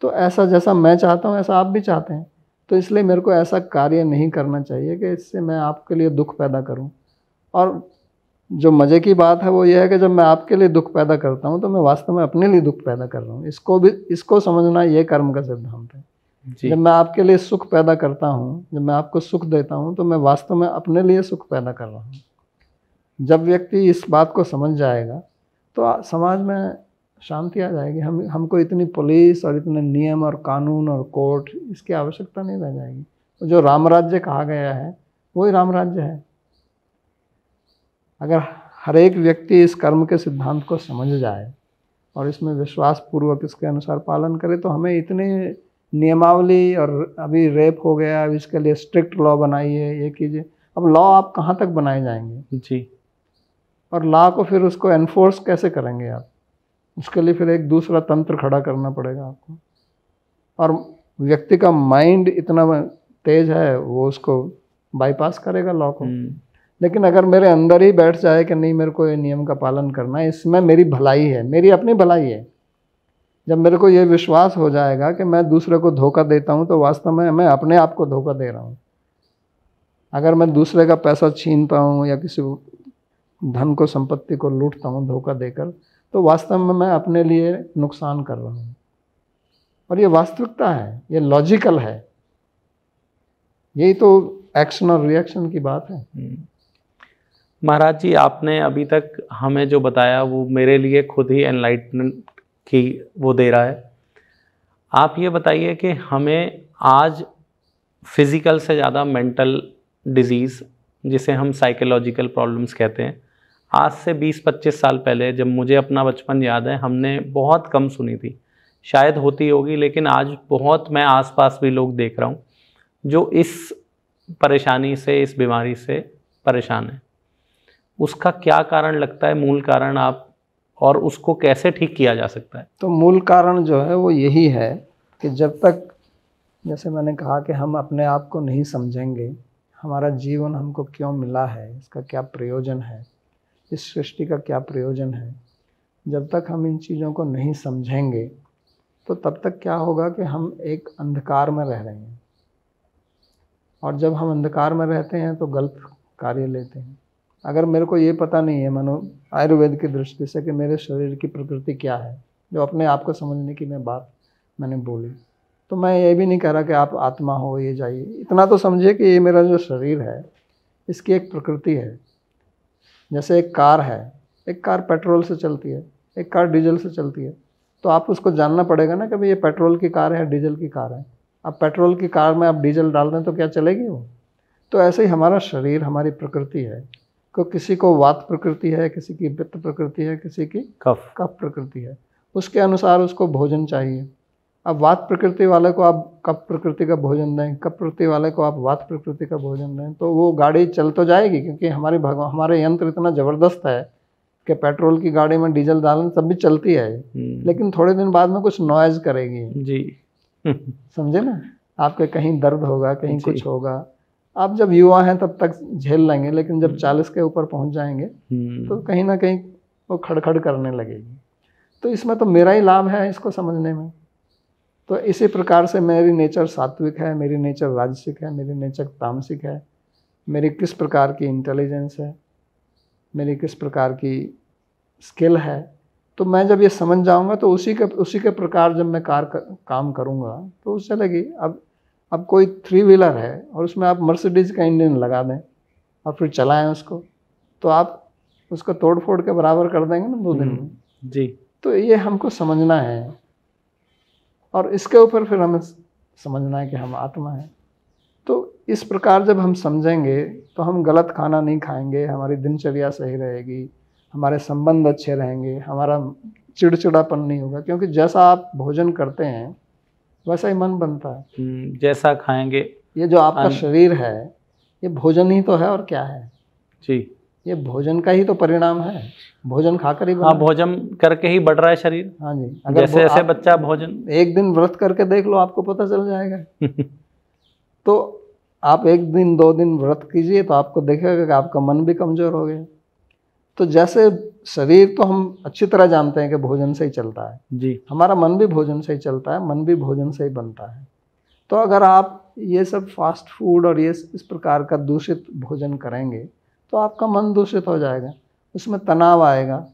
तो ऐसा जैसा मैं चाहता हूं ऐसा आप भी चाहते हैं, तो इसलिए मेरे को ऐसा कार्य नहीं करना चाहिए कि इससे मैं आपके लिए दुख पैदा करूं। और जो मज़े की बात है वो ये है कि जब मैं आपके लिए दुख पैदा करता हूं तो मैं वास्तव में अपने लिए दुख पैदा कर रहा हूं। इसको समझना ये कर्म का सिद्धांत है। जब मैं आपके लिए सुख पैदा करता हूं, जब मैं आपको सुख देता हूं, तो मैं वास्तव में अपने लिए सुख पैदा कर रहा हूं। जब व्यक्ति इस बात को समझ जाएगा तो समाज में शांति आ जाएगी। हमको इतनी पुलिस और इतने नियम और कानून और कोर्ट, इसकी आवश्यकता नहीं रह जाएगी। तो जो राम राज्य कहा गया है वही राम राज्य है। अगर हर एक व्यक्ति इस कर्म के सिद्धांत को समझ जाए और इसमें विश्वास पूर्वक इसके अनुसार पालन करे, तो हमें इतने नियमावली, और अभी रेप हो गया, अब इसके लिए स्ट्रिक्ट लॉ बनाइए, ये कीजिए। अब लॉ आप कहाँ तक बनाए जाएंगे जी, और लॉ को फिर उसको एनफोर्स कैसे करेंगे आप? उसके लिए फिर एक दूसरा तंत्र खड़ा करना पड़ेगा आपको। और व्यक्ति का माइंड इतना तेज है, वो उसको बाईपास करेगा लॉ को। लेकिन अगर मेरे अंदर ही बैठ जाए कि नहीं, मेरे को ये नियम का पालन करना है, इसमें मेरी भलाई है, मेरी अपनी भलाई है, जब मेरे को ये विश्वास हो जाएगा कि मैं दूसरे को धोखा देता हूँ तो वास्तव में मैं अपने आप को धोखा दे रहा हूँ। अगर मैं दूसरे का पैसा छीनता हूँ या किसी धन को, संपत्ति को लूटता हूँ धोखा देकर, तो वास्तव में मैं अपने लिए नुकसान कर रहा हूँ। और ये वास्तविकता है, ये लॉजिकल है, यही तो एक्शन और रिएक्शन की बात है। महाराज जी, आपने अभी तक हमें जो बताया वो मेरे लिए खुद ही एनलाइटमेंट की वो दे रहा है। आप ये बताइए कि हमें आज फिज़िकल से ज़्यादा मेंटल डिजीज़, जिसे हम साइकोलॉजिकल प्रॉब्लम्स कहते हैं, आज से 20-25 साल पहले जब मुझे अपना बचपन याद है हमने बहुत कम सुनी थी। शायद होती होगी, लेकिन आज बहुत मैं आसपास भी लोग देख रहा हूँ जो इस परेशानी से, इस बीमारी से परेशान है। उसका क्या कारण लगता है, मूल कारण आप, और उसको कैसे ठीक किया जा सकता है? तो मूल कारण जो है वो यही है कि जब तक, जैसे मैंने कहा कि हम अपने आप को नहीं समझेंगे, हमारा जीवन हमको क्यों मिला है, इसका क्या प्रयोजन है, इस सृष्टि का क्या प्रयोजन है, जब तक हम इन चीज़ों को नहीं समझेंगे तो तब तक क्या होगा कि हम एक अंधकार में रह रहे हैं। और जब हम अंधकार में रहते हैं तो गलत कार्य लेते हैं। अगर मेरे को ये पता नहीं है मानो आयुर्वेद की दृष्टि से कि मेरे शरीर की प्रकृति क्या है, जो अपने आप को समझने की मैंने बोली, तो मैं ये भी नहीं कह रहा कि आप आत्मा हो, ये जाइए। इतना तो समझिए कि ये मेरा जो शरीर है इसकी एक प्रकृति है। जैसे एक कार है, एक कार पेट्रोल से चलती है, एक कार डीजल से चलती है, तो आप उसको जानना पड़ेगा ना कि भाई ये पेट्रोल की कार है, डीजल की कार है। अब पेट्रोल की कार में आप डीजल डाल दें तो क्या चलेगी वो? तो ऐसे ही हमारा शरीर, हमारी प्रकृति है। को किसी को वात प्रकृति है, किसी की पित्त प्रकृति है, किसी की कफ प्रकृति है। उसके अनुसार उसको भोजन चाहिए। अब वात प्रकृति वाले को आप कफ प्रकृति का भोजन दें, कफ प्रकृति वाले को आप वात प्रकृति का भोजन दें, तो वो गाड़ी चल तो जाएगी, क्योंकि हमारे यंत्र इतना ज़बरदस्त है कि पेट्रोल की गाड़ी में डीजल डालें तब भी चलती है, लेकिन थोड़े दिन बाद में कुछ नॉइज़ करेगी जी। समझे ना? आपके कहीं दर्द होगा, कहीं कुछ होगा। आप जब युवा हैं तब तक झेल लेंगे, लेकिन जब 40 के ऊपर पहुंच जाएंगे तो कहीं ना कहीं वो खड़खड़ करने लगेगी। तो इसमें तो मेरा ही लाभ है इसको समझने में। तो इसी प्रकार से मेरी नेचर सात्विक है, मेरी नेचर राजसिक है, मेरी नेचर तामसिक है, मेरी किस प्रकार की इंटेलिजेंस है, मेरी किस प्रकार की स्किल है। तो मैं जब ये समझ जाऊंगा तो उसी के प्रकार जब मैं काम करूंगा तो उससे चलेगी। अब कोई 3 व्हीलर है और उसमें आप मर्सिडीज़ का इंजन लगा दें और फिर चलाएं उसको, तो आप उसको तोड़ फोड़ के बराबर कर देंगे ना 2 दिन में जी। तो ये हमको समझना है, और इसके ऊपर फिर हमें समझना है कि हम आत्मा है। तो इस प्रकार जब हम समझेंगे तो हम गलत खाना नहीं खाएंगे, हमारी दिनचर्या सही रहेगी, हमारे संबंध अच्छे रहेंगे, हमारा चिड़चिड़ापन नहीं होगा, क्योंकि जैसा आप भोजन करते हैं वैसा ही मन बनता है। जैसा खाएंगे। ये जो आपका शरीर है ये भोजन ही तो है, और क्या है जी? ये भोजन का ही तो परिणाम है, भोजन खाकर ही बना। हाँ, भोजन करके ही बढ़ रहा है शरीर। हाँ जी। अगर जैसे बच्चा भोजन, एक दिन व्रत करके देख लो, आपको पता चल जाएगा। तो आप 1 दिन 2 दिन व्रत कीजिए तो आपको देखेगा कि आपका मन भी कमज़ोर हो गया। तो जैसे शरीर तो हम अच्छी तरह जानते हैं कि भोजन से ही चलता है जी, हमारा मन भी भोजन से ही चलता है, मन भी भोजन से ही बनता है। तो अगर आप ये सब फास्ट फूड और ये इस प्रकार का दूषित भोजन करेंगे तो आपका मन दूषित हो जाएगा, उसमें तनाव आएगा,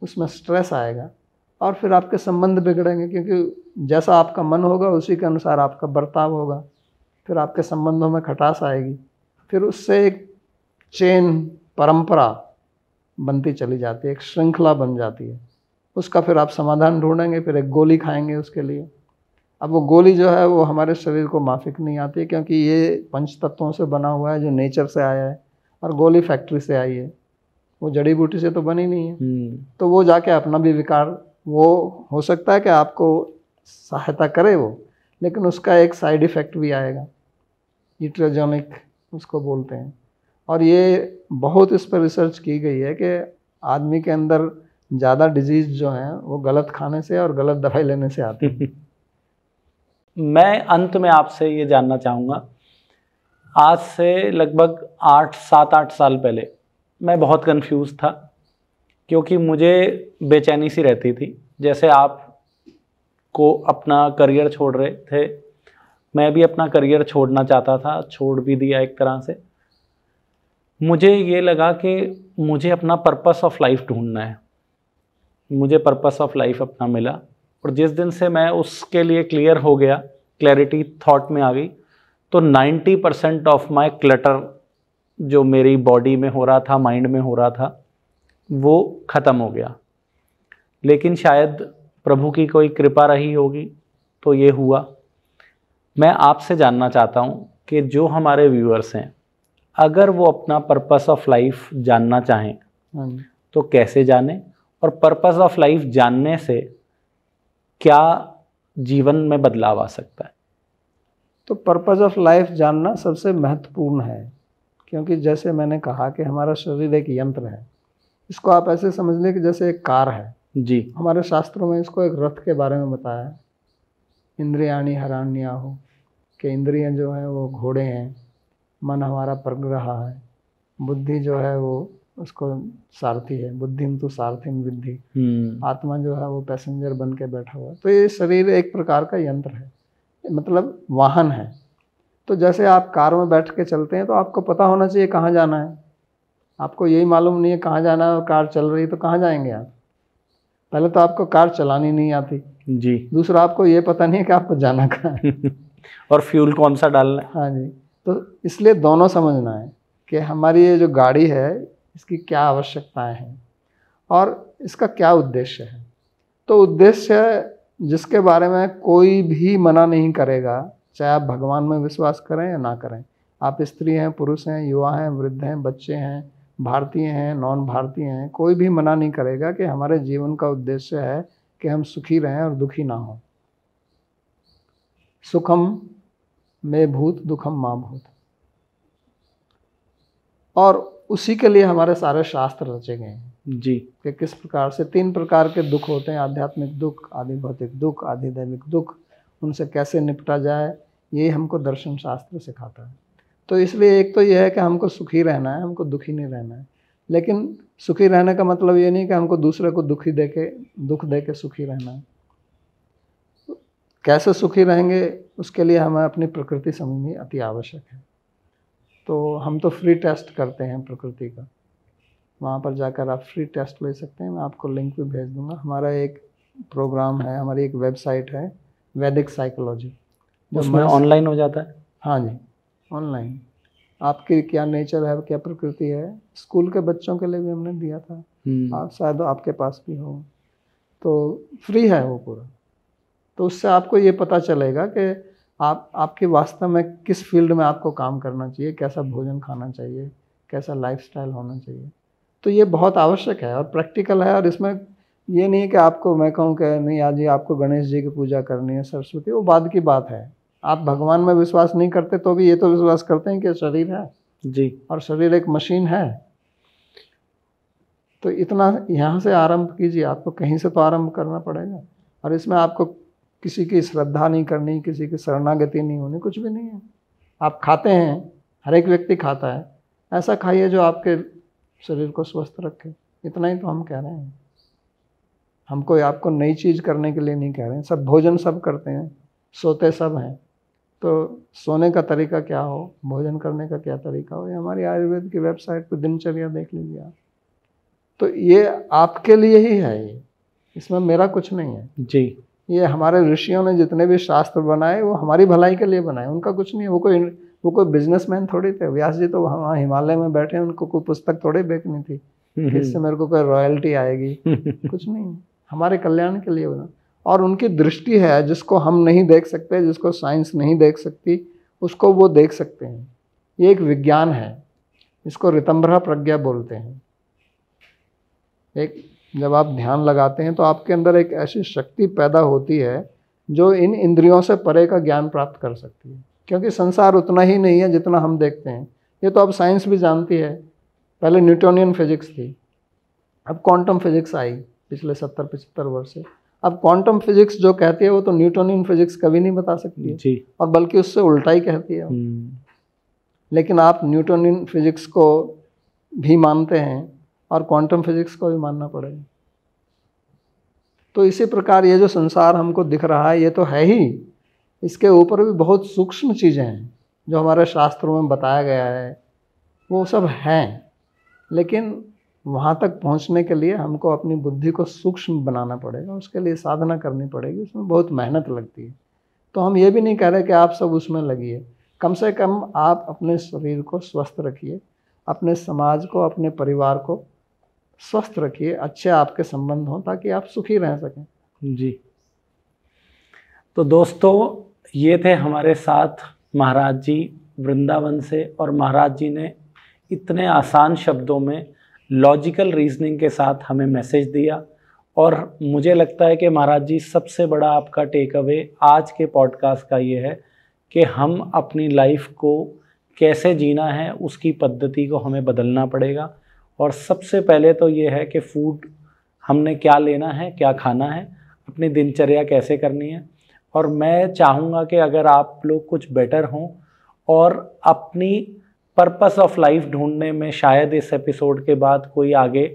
उसमें स्ट्रेस आएगा, और फिर आपके संबंध बिगड़ेंगे, क्योंकि जैसा आपका मन होगा उसी के अनुसार आपका बर्ताव होगा। फिर आपके संबंधों में खटास आएगी, फिर उससे एक चेन, परंपरा बनती चली जाती है, एक श्रृंखला बन जाती है। उसका फिर आप समाधान ढूंढेंगे, फिर एक गोली खाएंगे उसके लिए। अब वो गोली जो है वो हमारे शरीर को माफिक नहीं आती, क्योंकि ये 5 तत्वों से बना हुआ है जो नेचर से आया है, और गोली फैक्ट्री से आई है, वो जड़ी बूटी से तो बनी नहीं है। तो वो जाके अपना भी विकार, वो हो सकता है कि आपको सहायता करे वो, लेकिन उसका एक साइड इफ़ेक्ट भी आएगा, ईट्रोजेनिक उसको बोलते हैं। और ये बहुत इस पर रिसर्च की गई है कि आदमी के अंदर ज़्यादा डिजीज़ जो हैं वो गलत खाने से और गलत दवाई लेने से आती है। मैं अंत में आपसे ये जानना चाहूँगा, आज से लगभग 7-8 साल पहले मैं बहुत कंफ्यूज था, क्योंकि मुझे बेचैनी सी रहती थी। जैसे आप को अपना करियर छोड़ रहे थे, मैं भी अपना करियर छोड़ना चाहता था, छोड़ भी दिया एक तरह से। मुझे ये लगा कि मुझे अपना पर्पस ऑफ लाइफ ढूंढना है, मुझे पर्पस ऑफ लाइफ अपना मिला। और जिस दिन से मैं उसके लिए क्लियर हो गया, क्लैरिटी थॉट में आ गई, तो 90% ऑफ माय क्लटर जो मेरी बॉडी में हो रहा था, माइंड में हो रहा था, वो ख़त्म हो गया। लेकिन शायद प्रभु की कोई कृपा रही होगी तो ये हुआ। मैं आपसे जानना चाहता हूँ कि जो हमारे व्यूअर्स हैं, अगर वो अपना पर्पस ऑफ लाइफ जानना चाहें तो कैसे जानें, और पर्पस ऑफ लाइफ जानने से क्या जीवन में बदलाव आ सकता है? तो पर्पस ऑफ लाइफ जानना सबसे महत्वपूर्ण है, क्योंकि जैसे मैंने कहा कि हमारा शरीर एक यंत्र है। इसको आप ऐसे समझ लें कि जैसे एक कार है जी। हमारे शास्त्रों में इसको एक रथ के बारे में बताया है। इंद्रियाणि हराण्याहु, कि इंद्रियां जो है वो घोड़े हैं, मन हमारा परग्रह है, बुद्धि जो है वो उसको सारथी है, बुद्धिम तो सारथिम विद्धि, आत्मा जो है वो पैसेंजर बन के बैठा हुआ है। तो ये शरीर एक प्रकार का यंत्र है, मतलब वाहन है। तो जैसे आप कार में बैठ के चलते हैं तो आपको पता होना चाहिए कहाँ जाना है। आपको यही मालूम नहीं है कहाँ जाना है और कार चल रही तो कहाँ जाएंगे आप? पहले तो आपको कार चलानी नहीं आती जी, दूसरा आपको ये पता नहीं है कि आपको जाना कहाँ है और फ्यूल कौन सा डालना है। हाँ जी, तो इसलिए दोनों समझना है कि हमारी ये जो गाड़ी है इसकी क्या आवश्यकताएं हैं और इसका क्या उद्देश्य है। तो उद्देश्य जिसके बारे में कोई भी मना नहीं करेगा, चाहे आप भगवान में विश्वास करें या ना करें, आप स्त्री हैं, पुरुष हैं, युवा हैं, वृद्ध हैं, बच्चे हैं, भारतीय हैं, नॉन भारतीय हैं, कोई भी मना नहीं करेगा कि हमारे जीवन का उद्देश्य है कि हम सुखी रहें और दुखी ना हों। सुखम में भूत दुखम माँ भूत, और उसी के लिए हमारे सारे शास्त्र रचे गए हैं जी, कि किस प्रकार से 3 प्रकार के दुख होते हैं, आध्यात्मिक दुख, आदि भौतिक दुख, आदि दैविक दुख, उनसे कैसे निपटा जाए, ये हमको दर्शन शास्त्र सिखाता है। तो इसलिए एक तो यह है कि हमको सुखी रहना है, हमको दुखी नहीं रहना है। लेकिन सुखी रहने का मतलब ये नहीं कि हमको दूसरे को दुख दे के सुखी रहना है। कैसे सुखी रहेंगे उसके लिए हमें अपनी प्रकृति समझनी अति आवश्यक है। तो हम तो फ्री टेस्ट करते हैं प्रकृति का, वहाँ पर जाकर आप फ्री टेस्ट ले सकते हैं। मैं आपको लिंक भी भेज दूंगा। हमारा एक प्रोग्राम है, हमारी एक वेबसाइट है वैदिक साइकोलॉजी, उसमें ऑनलाइन हो जाता है। हाँ जी, ऑनलाइन। आपकी क्या नेचर है, क्या प्रकृति है, स्कूल के बच्चों के लिए भी हमने दिया था, आप शायद आपके पास भी हो। तो फ्री है वो पूरा। तो उससे आपको ये पता चलेगा कि आपके वास्तव में किस फील्ड में आपको काम करना चाहिए, कैसा भोजन खाना चाहिए, कैसा लाइफस्टाइल होना चाहिए। तो ये बहुत आवश्यक है और प्रैक्टिकल है। और इसमें ये नहीं है कि आपको मैं कहूँ कि नहीं आज ही आपको गणेश जी की पूजा करनी है, सरस्वती, वो बाद की बात है। आप भगवान में विश्वास नहीं करते तो भी ये तो विश्वास करते हैं कि शरीर है जी, और शरीर एक मशीन है। तो इतना यहाँ से आरंभ कीजिए, आपको कहीं से तो आरंभ करना पड़ेगा। और इसमें आपको किसी की श्रद्धा नहीं करनी, किसी की शरणागति नहीं होनी, कुछ भी नहीं है। आप खाते हैं, हर एक व्यक्ति खाता है, ऐसा खाइए जो आपके शरीर को स्वस्थ रखे। इतना ही तो हम कह रहे हैं। हम कोई आपको नई चीज़ करने के लिए नहीं कह रहे हैं। सब भोजन सब करते हैं, सोते सब हैं। तो सोने का तरीका क्या हो, भोजन करने का क्या तरीका हो, ये हमारी आयुर्वेद की वेबसाइट पर दिनचर्या देख लीजिए आप। तो ये आपके लिए ही है, ये इसमें मेरा कुछ नहीं है जी। ये हमारे ऋषियों ने जितने भी शास्त्र बनाए वो हमारी भलाई के लिए बनाए, उनका कुछ नहीं है। वो कोई बिजनेसमैन थोड़ी थे। व्यास जी तो वहाँ हिमालय में बैठे हैं, उनको कोई पुस्तक थोड़ी बेचनी थी कि इससे मेरे को कोई रॉयल्टी आएगी, कुछ नहीं। हमारे कल्याण के लिए बना। और उनकी दृष्टि है जिसको हम नहीं देख सकते, जिसको साइंस नहीं देख सकती, उसको वो देख सकते हैं। ये एक विज्ञान है, इसको ऋतंभरा प्रज्ञा बोलते हैं। एक जब आप ध्यान लगाते हैं तो आपके अंदर एक ऐसी शक्ति पैदा होती है जो इन इंद्रियों से परे का ज्ञान प्राप्त कर सकती है। क्योंकि संसार उतना ही नहीं है जितना हम देखते हैं। ये तो अब साइंस भी जानती है। पहले न्यूटोनियन फिजिक्स थी, अब क्वांटम फिजिक्स आई पिछले 70-75 वर्ष से। अब क्वांटम फिजिक्स जो कहती है वो तो न्यूटोनियन फिजिक्स कभी नहीं बता सकती है जी। और बल्कि उससे उल्टा ही कहती है। लेकिन आप न्यूटोनियन फिजिक्स को भी मानते हैं और क्वांटम फिजिक्स को भी मानना पड़ेगा। तो इसी प्रकार ये जो संसार हमको दिख रहा है ये तो है ही, इसके ऊपर भी बहुत सूक्ष्म चीज़ें हैं जो हमारे शास्त्रों में बताया गया है, वो सब हैं। लेकिन वहाँ तक पहुँचने के लिए हमको अपनी बुद्धि को सूक्ष्म बनाना पड़ेगा, उसके लिए साधना करनी पड़ेगी, उसमें बहुत मेहनत लगती है। तो हम ये भी नहीं कह रहे कि आप सब उसमें लगिए, कम से कम आप अपने शरीर को स्वस्थ रखिए, अपने समाज को, अपने परिवार को स्वस्थ रखिए, अच्छे आपके संबंध हों ताकि आप सुखी रह सकें। जी। तो दोस्तों, ये थे हमारे साथ महाराज जी वृंदावन से, और महाराज जी ने इतने आसान शब्दों में लॉजिकल रीजनिंग के साथ हमें मैसेज दिया। और मुझे लगता है कि महाराज जी सबसे बड़ा आपका टेक अवे आज के पॉडकास्ट का ये है कि हम अपनी लाइफ को कैसे जीना है उसकी पद्धति को हमें बदलना पड़ेगा। और सबसे पहले तो ये है कि फूड हमने क्या लेना है, क्या खाना है, अपनी दिनचर्या कैसे करनी है। और मैं चाहूँगा कि अगर आप लोग कुछ बेटर हों और अपनी पर्पस ऑफ लाइफ ढूंढने में शायद इस एपिसोड के बाद कोई आगे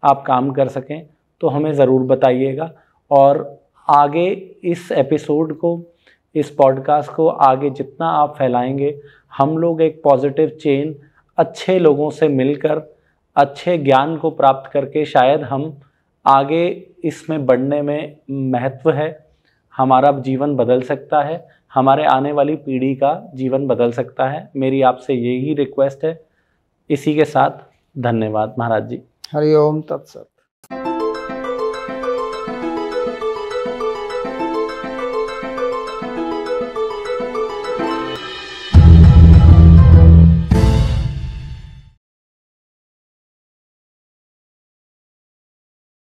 आप काम कर सकें तो हमें ज़रूर बताइएगा। और आगे इस एपिसोड को, इस पॉडकास्ट को आगे जितना आप फैलाएंगे, हम लोग एक पॉजिटिव चेन अच्छे लोगों से मिलकर, अच्छे ज्ञान को प्राप्त करके शायद हम आगे इसमें बढ़ने में महत्व है, हमारा जीवन बदल सकता है, हमारे आने वाली पीढ़ी का जीवन बदल सकता है। मेरी आपसे यही रिक्वेस्ट है। इसी के साथ धन्यवाद महाराज जी। हरि ओम तत्सत।